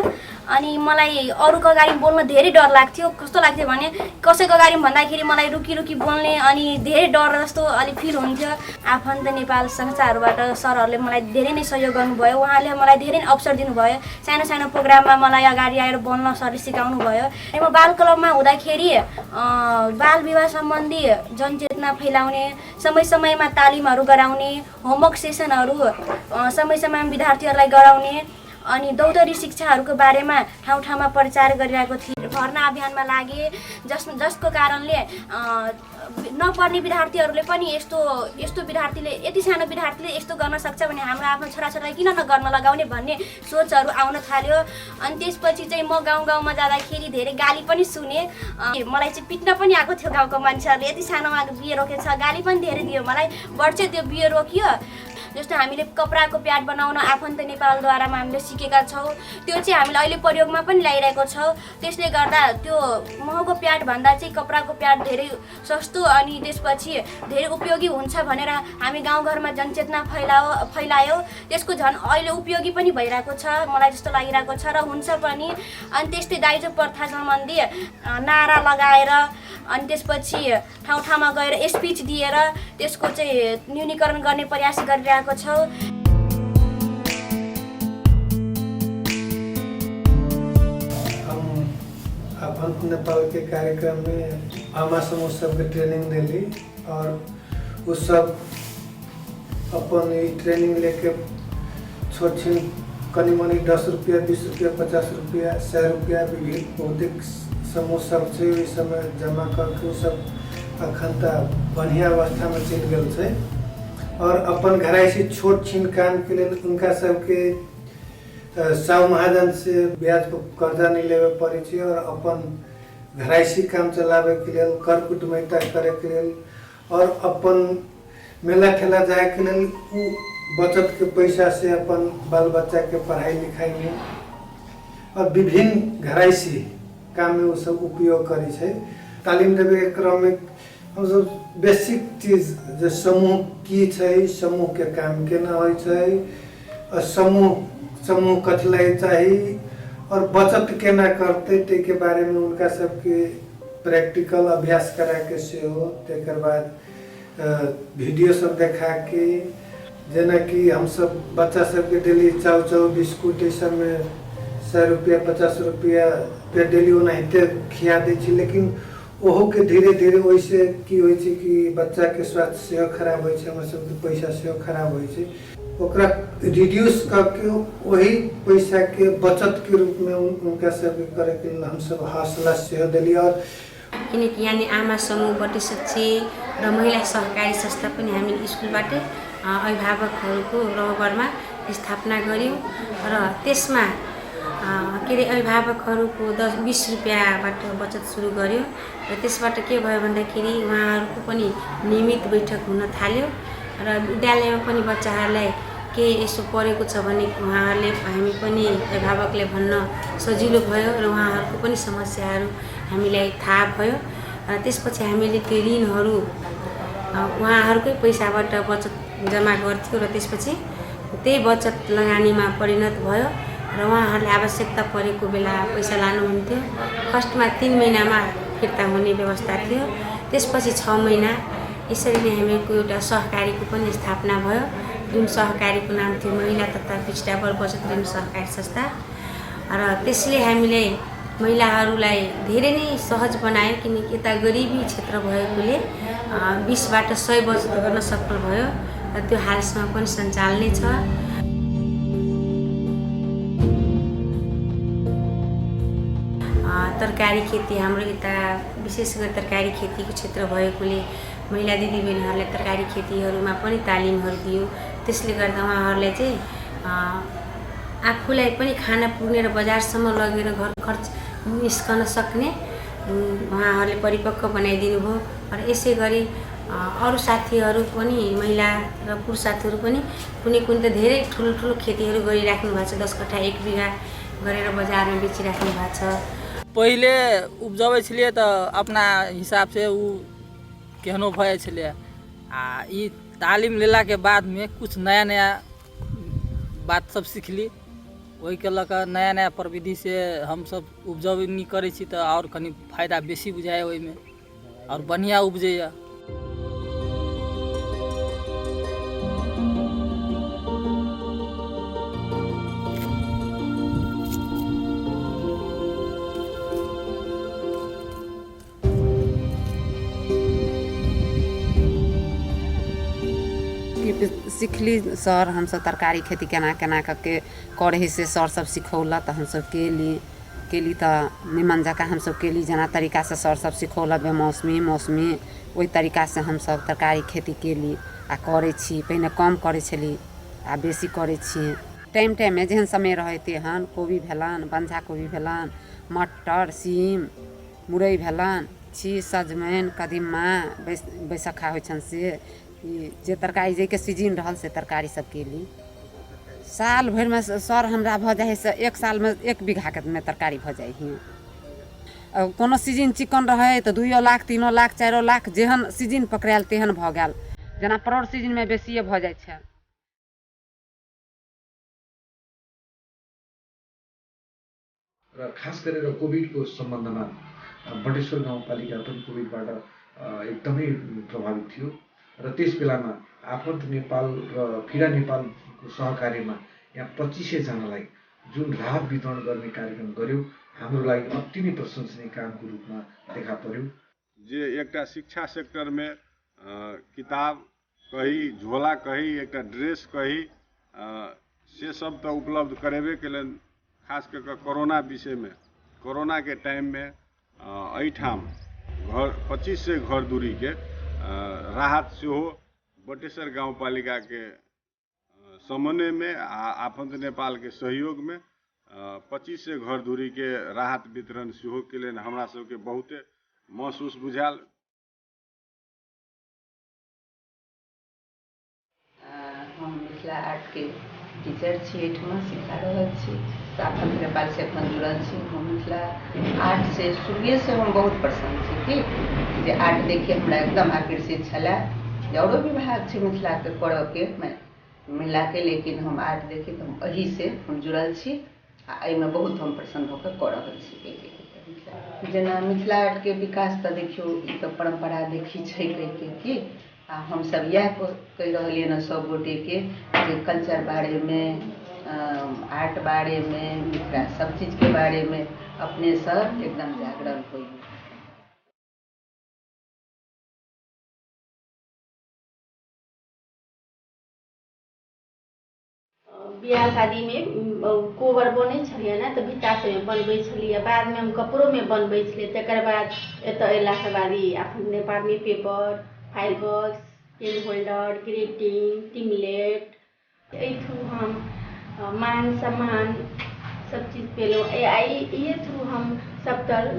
[SPEAKER 13] अनि मलाई अरूको अगाडि बोल्न धेरै डर लाग्थ्यो। कस्तो लाग्थ्यो भने कसैको अगाडि भन्दाखेरि मलाई रुकी रुकी बोल्ने अनि धेरै डर जस्तो अलिक फिल हुन्थ्यो। आफन्त नेपाल संस्थाहरूबाट सरहरूले मलाई धेरै नै सहयोग गर्नुभयो, उहाँले मलाई धेरै नै अवसर दिनुभयो। सानो सानो प्रोग्राममा मलाई अगाडि आएर बोल्न सरले सिकाउनु भयो। अनि म बाल क्लबमा हुँदाखेरि बाल विवाह सम्बन्धी जनचेतना फैलाउने, समय समयमा तालिमहरू गराउने, होमवर्क सेसनहरू समय समयमा विद्यार्थीहरूलाई गराउने अनि दौतरी शिक्षाहरूको बारेमा ठाउँ ठाउँमा प्रचार गरिरहेको थिएँ। भर्ना अभियानमा लागे जसको कारणले नपढ्ने विद्यार्थीहरूले पनि यस्तो विद्यार्थीले यति सानो विद्यार्थीले यस्तो गर्न सक्छ भने हाम्रो आफ्नो छोराछोरीलाई किन नगर्न लगाउने भन्ने सोचहरू आउन थाल्यो। अनि त्यसपछि चाहिँ म गाउँ जाँदाखेरि धेरै गाली पनि सुने। मलाई चाहिँ पिट्न पनि आएको थियो गाउँको मान्छेहरूले, यति सानोमा बिहे रोकेछ, गाली पनि धेरै दियो मलाई। बढ्छ त्यो बिहे रोकियो। जस्तो हामीले कपडाको प्याड बनाउन आफन्त नेपालद्वारामा हामीले सिकेका छौँ, त्यो चाहिँ हामीले अहिले प्रयोगमा पनि ल्याइरहेको छौँ। त्यसले गर्दा त्यो महँगो प्याड भन्दा चाहिँ कपडाको प्याड धेरै सस्तो अनि त्यसपछि धेरै उपयोगी हुन्छ भनेर हामी गाउँघरमा जनचेतना फैलायो। त्यसको झन् अहिले उपयोगी पनि भइरहेको छ, मलाई जस्तो लागिरहेको छ र हुन्छ पनि। अनि त्यस्तै दाइजो प्रथा सम्बन्धी नारा लगाएर अनि त्यसपछि ठाउँ ठाउँमा गएर स्पिच दिएर त्यसको चाहिँ न्यूनीकरण गर्ने प्रयास गरिरहेको छौँ।
[SPEAKER 2] आफन्त नेपाल के कार्यक्रम में आमा समूह सबके ट्रेनिंग दिली और वो सब अपन ट्रेनिंग लेके छोट छिन कनी मनी 10 रुपया 20 रुपया 50 रुपया 100 रुपया विभिन्न भौतिक समूह सब से इस समय जमा करके सब अखन तक बढ़िया अवस्था में चल गल है। और अपन घरायसी छोट छिन काम के लिए उनका सबके साहु महाजन से ब्याज पर कर्जा नहीं लेवे पड़े छे और अपन घरायसी काम चलावे के लिए कर कुटमैता करे के लिए और अपन मेला ठेला जाए के लिए बचत के पैसा से अपन बाल बच्चा के पढ़ाई लिखाई में और विभिन्न घरायसी काम में वो सब उपयोग करे छे। तालीम देवे के क्रम में हम सब बेसिक चीज जो समूह की छे, समूह के काम केना होय छे और समूह समूह कथलाई चाहिए और बचत केना करते ते के बारे में उनका सबके प्रैक्टिकल अभ्यास करा के से हो। तेकर बाद वीडियो सब देखा के जेना कि हम सब बच्चा सबके डेली चाउ बिस्कुट ये सब में 100 रुपया 50 रुपया पे डेली ओनाहिते खिया दै छी, लेकिन ओहो के धीरे धीरे वैसे की होइ छै कि बच्चा के स्वास्थ्य सेहो खराब होइ छै, हमर सबके पैसा सेहो खराब होइ छै। ओकरा रिड्यूस करके वही पैसा के बचत के रूप में उनका सबके करे के लिए हम सब हौसला सेहो देली। और
[SPEAKER 11] किनकि यहाँ आमा समूह बटिसक्छे र महिला सहकारी संस्था पनि हामी स्कुलबाटै अभिभावकहरूको रहबरमा स्थापना गर्यौँ र त्यसमा के अरे अभिभावकहरूको 10-20 रुपियाँबाट बचत सुरु गर्यो र त्यसबाट के भयो भन्दाखेरि उहाँहरूको पनि नियमित बैठक हुन थाल्यो र विद्यालयमा पनि बच्चाहरूलाई के यसो परेको छ भने उहाँहरूले हामी पनि अभिभावकले भन्न सजिलो भयो र उहाँहरूको पनि समस्याहरू हामीलाई थाहा भयो र त्यसपछि हामीले त्यो ऋणहरू उहाँहरूकै पैसाबाट बचत जम्मा गर्थ्यौँ र त्यसपछि त्यही बचत लगानीमा परिणत भयो र उहाँहरूले आवश्यकता परेको बेला पैसा लानुहुन्थ्यो। फर्स्टमा 3 महिनामा फिर्ता हुने व्यवस्था थियो, त्यसपछि 6 महिना। यसरी नै हामीको एउटा सहकारीको पनि स्थापना भयो जुन सहकारीको नाम थियो महिला तथा पिछडा वर्ग बचत ऋण सहकारी संस्था र त्यसले हामीले महिलाहरूलाई धेरै नै सहज बनायो किनकि यता गरिबी क्षेत्र भएकोले 20बाट 100 बचत गर्न सफल भयो र त्यो हालसम्म पनि सञ्चालनै छ। तरकारी खेती हाम्रो यता विशेष गरी तरकारी खेतीको क्षेत्र भएकोले महिला दिदीबहिनीहरूलाई तरकारी खेतीहरूमा पनि तालिमहरू दियो। त्यसले गर्दा उहाँहरूले चाहिँ आफूलाई पनि खाना पुग्ने र बजारसम्म लगेर घर खर्च निस्कन सक्ने उहाँहरूले परिपक्व बनाइदिनु भयो र यसै गरी अरू साथीहरू पनि महिला र पुरुष साथीहरू पनि कुनै कुनै त धेरै ठुलो खेतीहरू गरिराख्नु भएको छ, 10 कट्ठा 1 बिघा गरेर बजारमा बेचिराख्नु भएको छ।
[SPEAKER 18] पहिले उपजाबै छलिए त अपना हिसाब से उ केहनो भए छलिए आ ई तालीम लेला के बाद में कुछ नया नया बात सब सीखली, वही के लक नया नया प्रविधि से हम सब उपजाबनी करै छी त और कनी फायदा बेसी बुझाए ओहि में और बढ़िया उपजैया।
[SPEAKER 19] सीखली सर हम सब तरकारी खेती केना केना करके करे से सर सब सिखौला त हम सब केली त निमन जका हम सब केली जना तरीका से सर सब सिखौला बेमौसमी मौसमी ओहि तरीका से हम सब तरकारी खेती केली आ करे छी। पहिने कम करे छली आ बेसी करे छी। टाइम में जेहन समय रहे तेहन कोबी भेलन, बंधा कोबी भेलन, मटर, सीम, मुरई भेलन, छी सजमनि, कदीमा, बैसखा होइ छन से जे तरकारी जे के सीजन रहल से तरकारी सब केली। साल भर में सर हमरा भ जाए से 1 साल में 1 बीघा के में तरकारी भ जाए ही। कोनो सीजन चिकन रहे तो 2 लाख 3 लाख 4 लाख जेहन सीजन पकड़ायल तेहन भ गेल, जना परोर सीजन में बेसिए भ जाए छै।
[SPEAKER 4] र खास गरेर कोभिडको सम्बन्धमा बटेश्वर गाउँपालिका पनि कोभिडबाट एकदमै प्रभावित थियो र त्यस बेलामा आफन्त नेपाल र फिरा नेपालको सहकार्यमा यहाँ 2500 जनालाई जुन राहत वितरण गर्ने कार्यक्रम गर्यो हाम्रो लागि अति नै प्रशंसनीय कामको रूपमा देखा पर्यो।
[SPEAKER 5] जे एकटा शिक्षा सेक्टर में किताब कही झोला कही एकटा ड्रेस कही से सब तो उपलब्ध करेबे केलन। खास करके कोरोना विषय में कोरोना के टाइम में एठाम घर 25 से घर दूरी के राहत सेहो बटेश्वर गाउँपालिका के समन्वय में आफन्त नेपाल के सहयोग में 25 से घर दूरी के राहत वितरण सेहो केलन। हमरा सबके बहुते महसूस बुझायल।
[SPEAKER 20] हम मिथिला आर्ट के टीचर छी, एठमा सिखा रहल छी, आफन्त नेपाल से अपन जुड़ल छी। हम मिथिला आर्ट से शुरुए से हम बहुत प्रसन्न छी कि जे आर्ट देखिए हमरा एकदम आकर्षित छला। औरो विभाग छै मिथिला के करऽ के मिला के, लेकिन हम आर्ट देखी तो अही से हम जुड़ल छी आ एहिमे बहुत हम प्रसन्न होकर कऽ रहल छी। जेना मिथिला आर्ट के विकास तऽ देखियौ ई तऽ परम्परा देखी छै कहैके कि आ हमसब इएह कहि रहलियै हँ सब गोटे के जे कल्चर बारे में, आर्ट बारे में, मिथिला सब चीज के बारे में अपने से एकदम जागरण होई।
[SPEAKER 8] बियाह शादी में कोबर बनै छलियै ने तऽ भित्ता सबमे बनबै छलियै, बाद में हम कपड़ो में बनबै छलियै। तकर बाद एतऽ अयलाके बाद ई अपन Nepali paper, file box, pen holder, greeting, टिमलेट, एहि थ्रू हम मान सम्मान सब चीज पेलहुँ। इहे थ्रू हम सबतर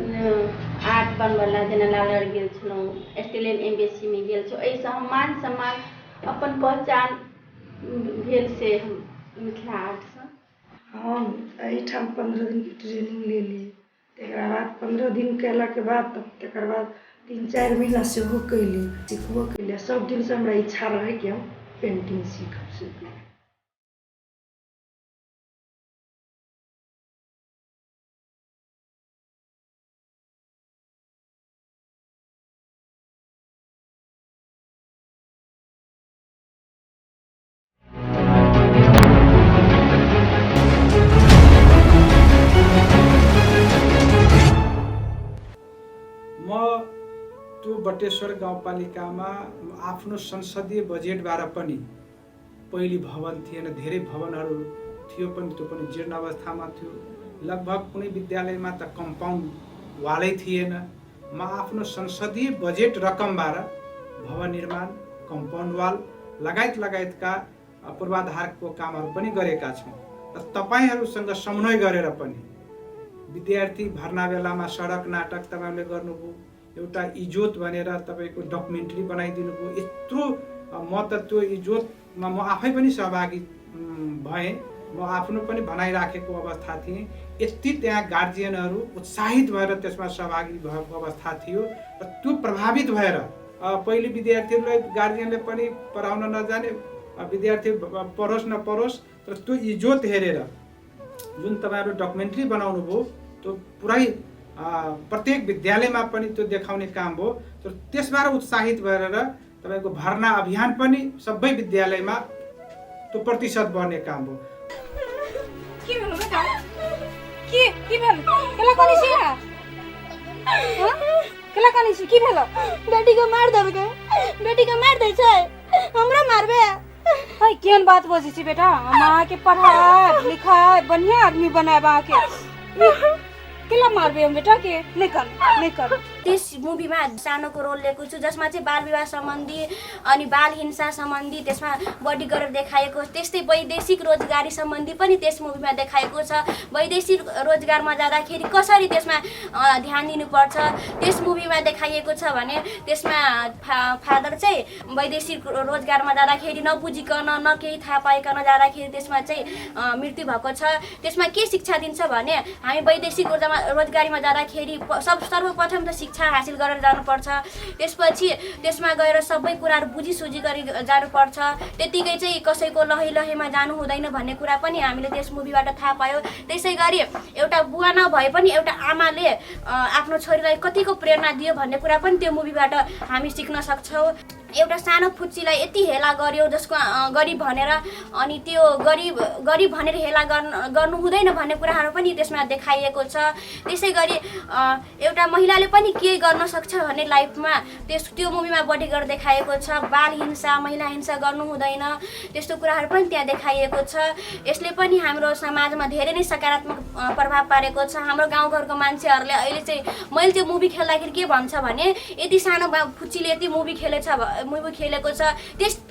[SPEAKER 8] आर्ट बनबैला जेना लालगढ़ गेल छलहुँ, ऑस्ट्रेलियन एम्बेसीमे गेल छलहुँ। एहिसँ हम मान सम्मान अपन पहचान भेल से हम मिथिला आर्टसँ।
[SPEAKER 12] हम एहिठाम 15 दिन की ट्रेनिंग लेली, तकर बाद 15 दिन कयलाके बाद तकर बाद 3-4 महीना सेहो कैली, सिखबो कैली। सब दिनसँ हमरा इच्छा रहै कि हम पेंटिंग सीखब।
[SPEAKER 9] त्यो बटेश्वर गाउँपालिकामा आफ्नो संसदीय बजेटबाट पनि पहिले भवन थिएन, धेरै भवनहरू थियो पनि त्यो पनि जीर्ण अवस्थामा थियो। लगभग कुनै विद्यालयमा त कम्पाउन्ड वालै थिएन। म आफ्नो संसदीय बजेट रकमबाट भवन निर्माण, कम्पाउन्ड वाल लगायतका पूर्वाधारको कामहरू पनि गरेका छौँ। र तपाईँहरूसँग समन्वय गरेर पनि विद्यार्थी भर्ना बेलामा सडक नाटक तपाईँहरूले गर्नुभयो, एउटा इजोत भनेर तपाईँको डकुमेन्ट्री बनाइदिनु भयो। यत्रो म त त्यो इजोतमा म आफै पनि सहभागी भएँ, म आफ्नो पनि बनाइराखेको अवस्था थिएँ। यति त्यहाँ गार्जियनहरू उत्साहित भएर त्यसमा सहभागी भएको अवस्था थियो र त्यो प्रभावित भएर पहिले विद्यार्थीहरूलाई गार्जियनले पनि पढाउन नजाने, विद्यार्थी पढोस् नपढोस्, तर त्यो इजोत हेरेर जुन तपाईँहरू डकुमेन्ट्री बनाउनु भयो त्यो पुरै प्रत्येक विद्यालयमा पनि त्यो देखाउने काम भयो। तर त्यसबाट उत्साहित भएर तपाईँको भर्ना अभियान पनि सबै विद्यालयमा त्यो प्रतिशत बढ्ने काम भयो।
[SPEAKER 21] के भेल बेटा? के भेल? केला कनि छी? केला कनि छी? की भेल?
[SPEAKER 13] बेटी को मार देबे, बेटी को मार दै छै, हमरा मारबे।
[SPEAKER 21] हाय केहन बात बजै छी बेटा? हम अहाँके पढ़ाई लिखाई बढ़िया आदमी बनाएब अहाँके। केला मारबे हम बेटा के? नहीं कर।
[SPEAKER 13] त्यस मुभीमा सानोको रोल लिएको छु, जसमा चाहिँ बाल विवाह सम्बन्धी अनि बाल हिंसा सम्बन्धी त्यसमा बढी गरेर देखाएको। त्यस्तै वैदेशिक रोजगारी सम्बन्धी पनि त्यस मुभीमा देखाएको छ। वैदेशिक रोजगारमा जाँदाखेरि कसरी त्यसमा ध्यान दिनुपर्छ त्यस मुभीमा देखाइएको छ भने त्यसमा फादर चाहिँ वैदेशिक रोजगारमा जाँदाखेरि नबुझिकन न केही थाहा पाइकन जाँदाखेरि त्यसमा चाहिँ मृत्यु भएको छ। त्यसमा के शिक्षा दिन्छ भने हामी वैदेशिक रोजगारीमा जाँदाखेरि सर्वप्रथम त शिक्षा हासिल गरेर जानुपर्छ, त्यसपछि त्यसमा गएर सबै कुराहरू बुझिसुझी गरी जानुपर्छ। त्यतिकै चाहिँ कसैको लहैमा जानु हुँदैन भन्ने कुरा पनि हामीले त्यस मुभीबाट थाहा पायो। त्यसै गरी एउटा बुवा नभए पनि एउटा आमाले आफ्नो छोरीलाई कतिको प्रेरणा दियो भन्ने कुरा पनि त्यो मुभीबाट हामी सिक्न सक्छौँ। एउटा सानो फुच्चीलाई यति हेला गर्यो जसको गरिब भनेर, अनि त्यो गरिब भनेर हेला गर्नु हुँदैन भन्ने कुराहरू पनि त्यसमा देखाइएको छ। त्यसै गरी एउटा महिलाले पनि के गर्न सक्छ भन्ने लाइफमा त्यो मुभीमा बढी गरेर देखाएको छ। बाल हिंसा, महिला हिंसा गर्नु हुँदैन त्यस्तो कुराहरू पनि त्यहाँ देखाइएको छ। यसले पनि हाम्रो समाजमा धेरै नै सकारात्मक प्रभाव पारेको छ। हाम्रो गाउँघरको मान्छेहरूले अहिले चाहिँ मैले त्यो मुभी खेल्दाखेरि के भन्छ भने यति सानो फुच्चीले यति मुभी खेलेको छ,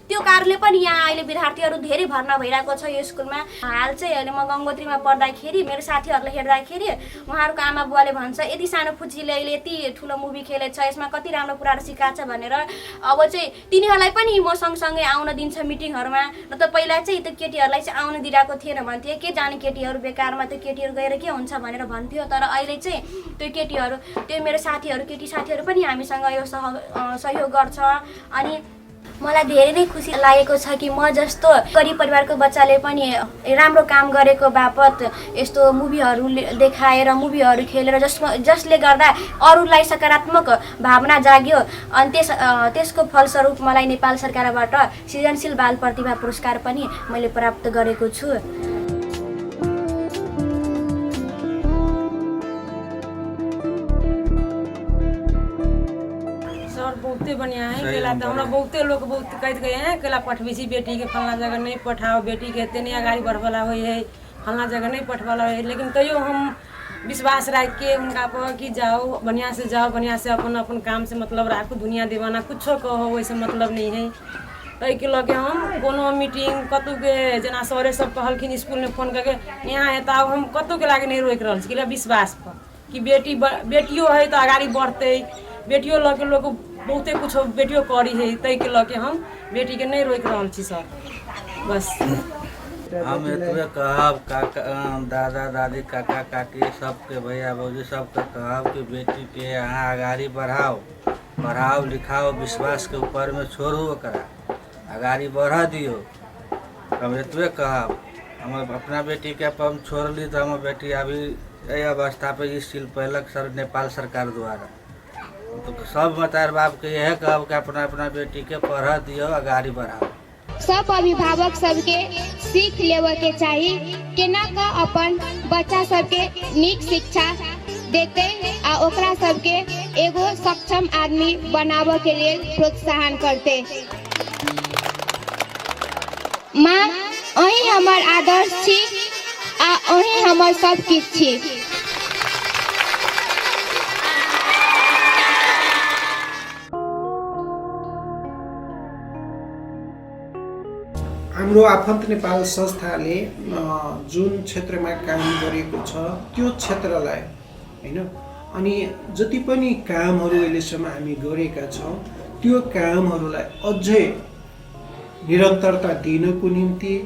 [SPEAKER 13] त्यो कारणले पनि यहाँ अहिले विद्यार्थीहरू धेरै भर्ना भइरहेको छ यो स्कुलमा। हाल चाहिँ अहिले म गङ्गोत्रीमा पढ्दाखेरि मेरो साथीहरूले हेर्दाखेरि उहाँहरूको आमा बुवाले भन्छ यति सानो फुच्चीले अहिले यति ठुलो मुभी खेलेछ, यसमा कति राम्रो कुराहरू सिकाएको छ भनेर। अब चाहिँ तिनीहरूलाई पनि म सँगसँगै आउन दिन्छ मिटिङहरूमा, न त पहिला चाहिँ त्यो केटीहरूलाई चाहिँ आउन दिइरहेको थिएन भन्थ्यो, के जाने केटीहरू बेकारमा त्यो केटीहरू गएर के हुन्छ भनेर भन्थ्यो। तर अहिले चाहिँ त्यो केटीहरू, त्यो मेरो साथीहरू, केटी साथीहरू पनि हामीसँग यो सहयोग गर्छ। अनि मलाई धेरै नै खुसी लागेको छ कि म जस्तो गरिब परिवारको बच्चाले पनि राम्रो काम गरेको बापत यस्तो मुभीहरू देखाएर मुभीहरू खेलेर जसले गर्दा अरूलाई सकारात्मक भावना जाग्यो अनि त्यसको फलस्वरूप मलाई नेपाल सरकारबाट सृजनशील बाल प्रतिभा पुरस्कार पनि मैले प्राप्त गरेको छु।
[SPEAKER 11] बहुते बढ़िया है केला तो हमरा बहुते लोग बहुत कहते गए हैं केला पठबी छी बेटी के फलना जगह नहीं पठाओ बेटी के एते नहीं आगाड़ी बढ़वाला हो है फलना जगह नहीं पठवाला है लेकिन तैयो हम विश्वास रख के उनका पर कि जाओ बढ़िया से अपन काम से मतलब राखू दुनिया दीवाना कुछो कहो वैसे मतलब नहीं है तै के लगे हम कोनो मीटिंग कतु के जना सरे सब कहलखिन स्कूल में फोन करके यहाँ है तब हम कतु के लागे नहीं रोक रहल छी विश्वास पर कि बेटियो है तो आगाड़ी बढ़ते बेटियो लगे लोग बहुते कुछ बेटियों करी है तै के लगे हम बेटी के नहीं रोक रहल छी सर बस।
[SPEAKER 1] हम एतबे कहब काका दादा दादी काका काकी सबके भैया भौजी सबके कहब कि बेटी के यहाँ आगाड़ी पढ़ाओ लिखाओ विश्वास के ऊपर में छोड़ू ओकरा आगाड़ी बढ़ा दियो। हम एतबे कहब हम अपना बेटी के हम छोड़ली तो हम बेटी अभी यही अवस्था पे इस सील पहलक सर नेपाल सरकार द्वारा तो सब मतार बाप के यह कहब कि अपना बेटी के पढ़ा दियो आगाड़ी बढ़ाओ।
[SPEAKER 7] सब अभिभावक सबके सीख लेवे के चाहिए केना का अपन बच्चा सबके नीक शिक्षा देते आ ओकरा सबके एगो सक्षम आदमी बनावे के लिए प्रोत्साहन करते। माँ अही हमर आदर्श छी आ अही हमर सब किछ छी।
[SPEAKER 2] हाम्रो आफन्त नेपाल संस्थाले जुन क्षेत्रमा काम गरेको छ त्यो क्षेत्रलाई हैन अनि जति पनि कामहरू अहिलेसम्म हामी गरेका छौँ त्यो कामहरूलाई अझै निरन्तरता दिनको निम्ति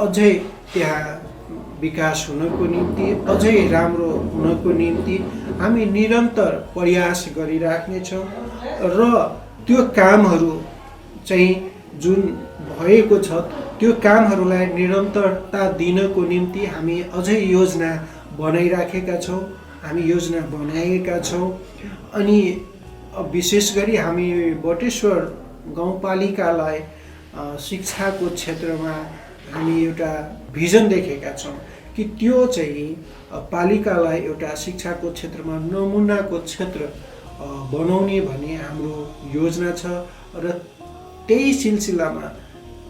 [SPEAKER 2] अझै त्यहाँ विकास हुनको निम्ति अझै राम्रो हुनको निम्ति हामी निरन्तर प्रयास गरिराख्नेछौँ र त्यो कामहरू चाहिँ जुन भएको छ त्यो कामहरूलाई निरन्तरता दिनको निम्ति हामी अझै योजना बनाइराखेका छौँ हामी योजना बनाएका छौँ। अनि विशेष गरी हामी बटेश्वर गाउँपालिकालाई शिक्षाको क्षेत्रमा हामी एउटा भिजन देखेका छौँ कि त्यो चाहिँ पालिकालाई एउटा शिक्षाको क्षेत्रमा नमुनाको क्षेत्र बनाउने भन्ने हाम्रो योजना छ र त्यही सिलसिलामा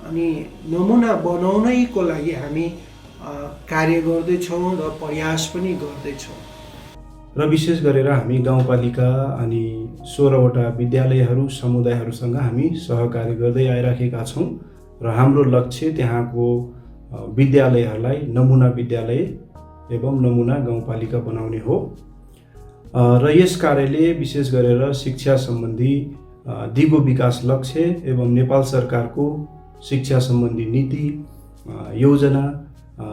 [SPEAKER 2] अनि नमुना बनाउनैको लागि हामी कार्य गर्दैछौँ र प्रयास पनि गर्दैछौँ।
[SPEAKER 22] र विशेष गरेर हामी गाउँपालिका अनि 16वटा विद्यालयहरू समुदायहरूसँग हामी सहकार्य गर्दै आइराखेका छौँ र हाम्रो लक्ष्य त्यहाँको विद्यालयहरूलाई नमुना विद्यालय एवं नमुना गाउँपालिका बनाउने हो र यस कार्यले विशेष गरेर शिक्षा सम्बन्धी दिगो विकास लक्ष्य एवं नेपाल सरकारको शिक्षा सम्बन्धी नीति योजना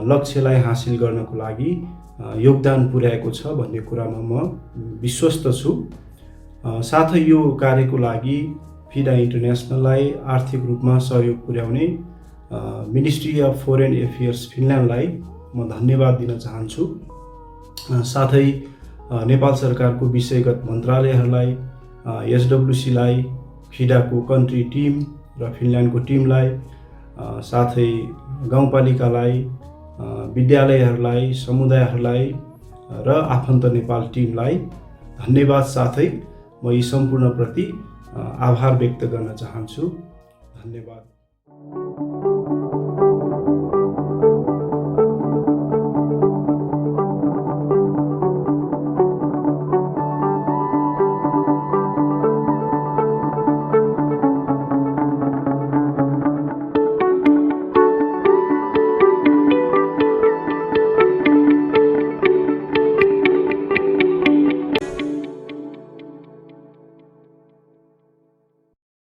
[SPEAKER 22] लक्ष्यलाई हासिल गर्नको लागि योगदान पुर्याएको छ भन्ने कुरामा म विश्वस्त छु। साथै यो कार्यको लागि फिडा इन्टरनेसनललाई आर्थिक रूपमा सहयोग पुर्याउने मिनिस्ट्री अफ फोरेन एफेयर्स फिनल्यान्डलाई म धन्यवाद दिन चाहन्छु। साथै नेपाल सरकारको विषयगत मन्त्रालयहरूलाई एसडब्ल्युसीलाई फिडाको कन्ट्री टिम र फिनल्यान्डको टिमलाई साथै गाउँपालिकालाई विद्यालयहरूलाई समुदायहरूलाई र आफन्त नेपाल टिमलाई धन्यवाद साथै म यी सम्पूर्णप्रति आभार व्यक्त गर्न चाहन्छु। धन्यवाद।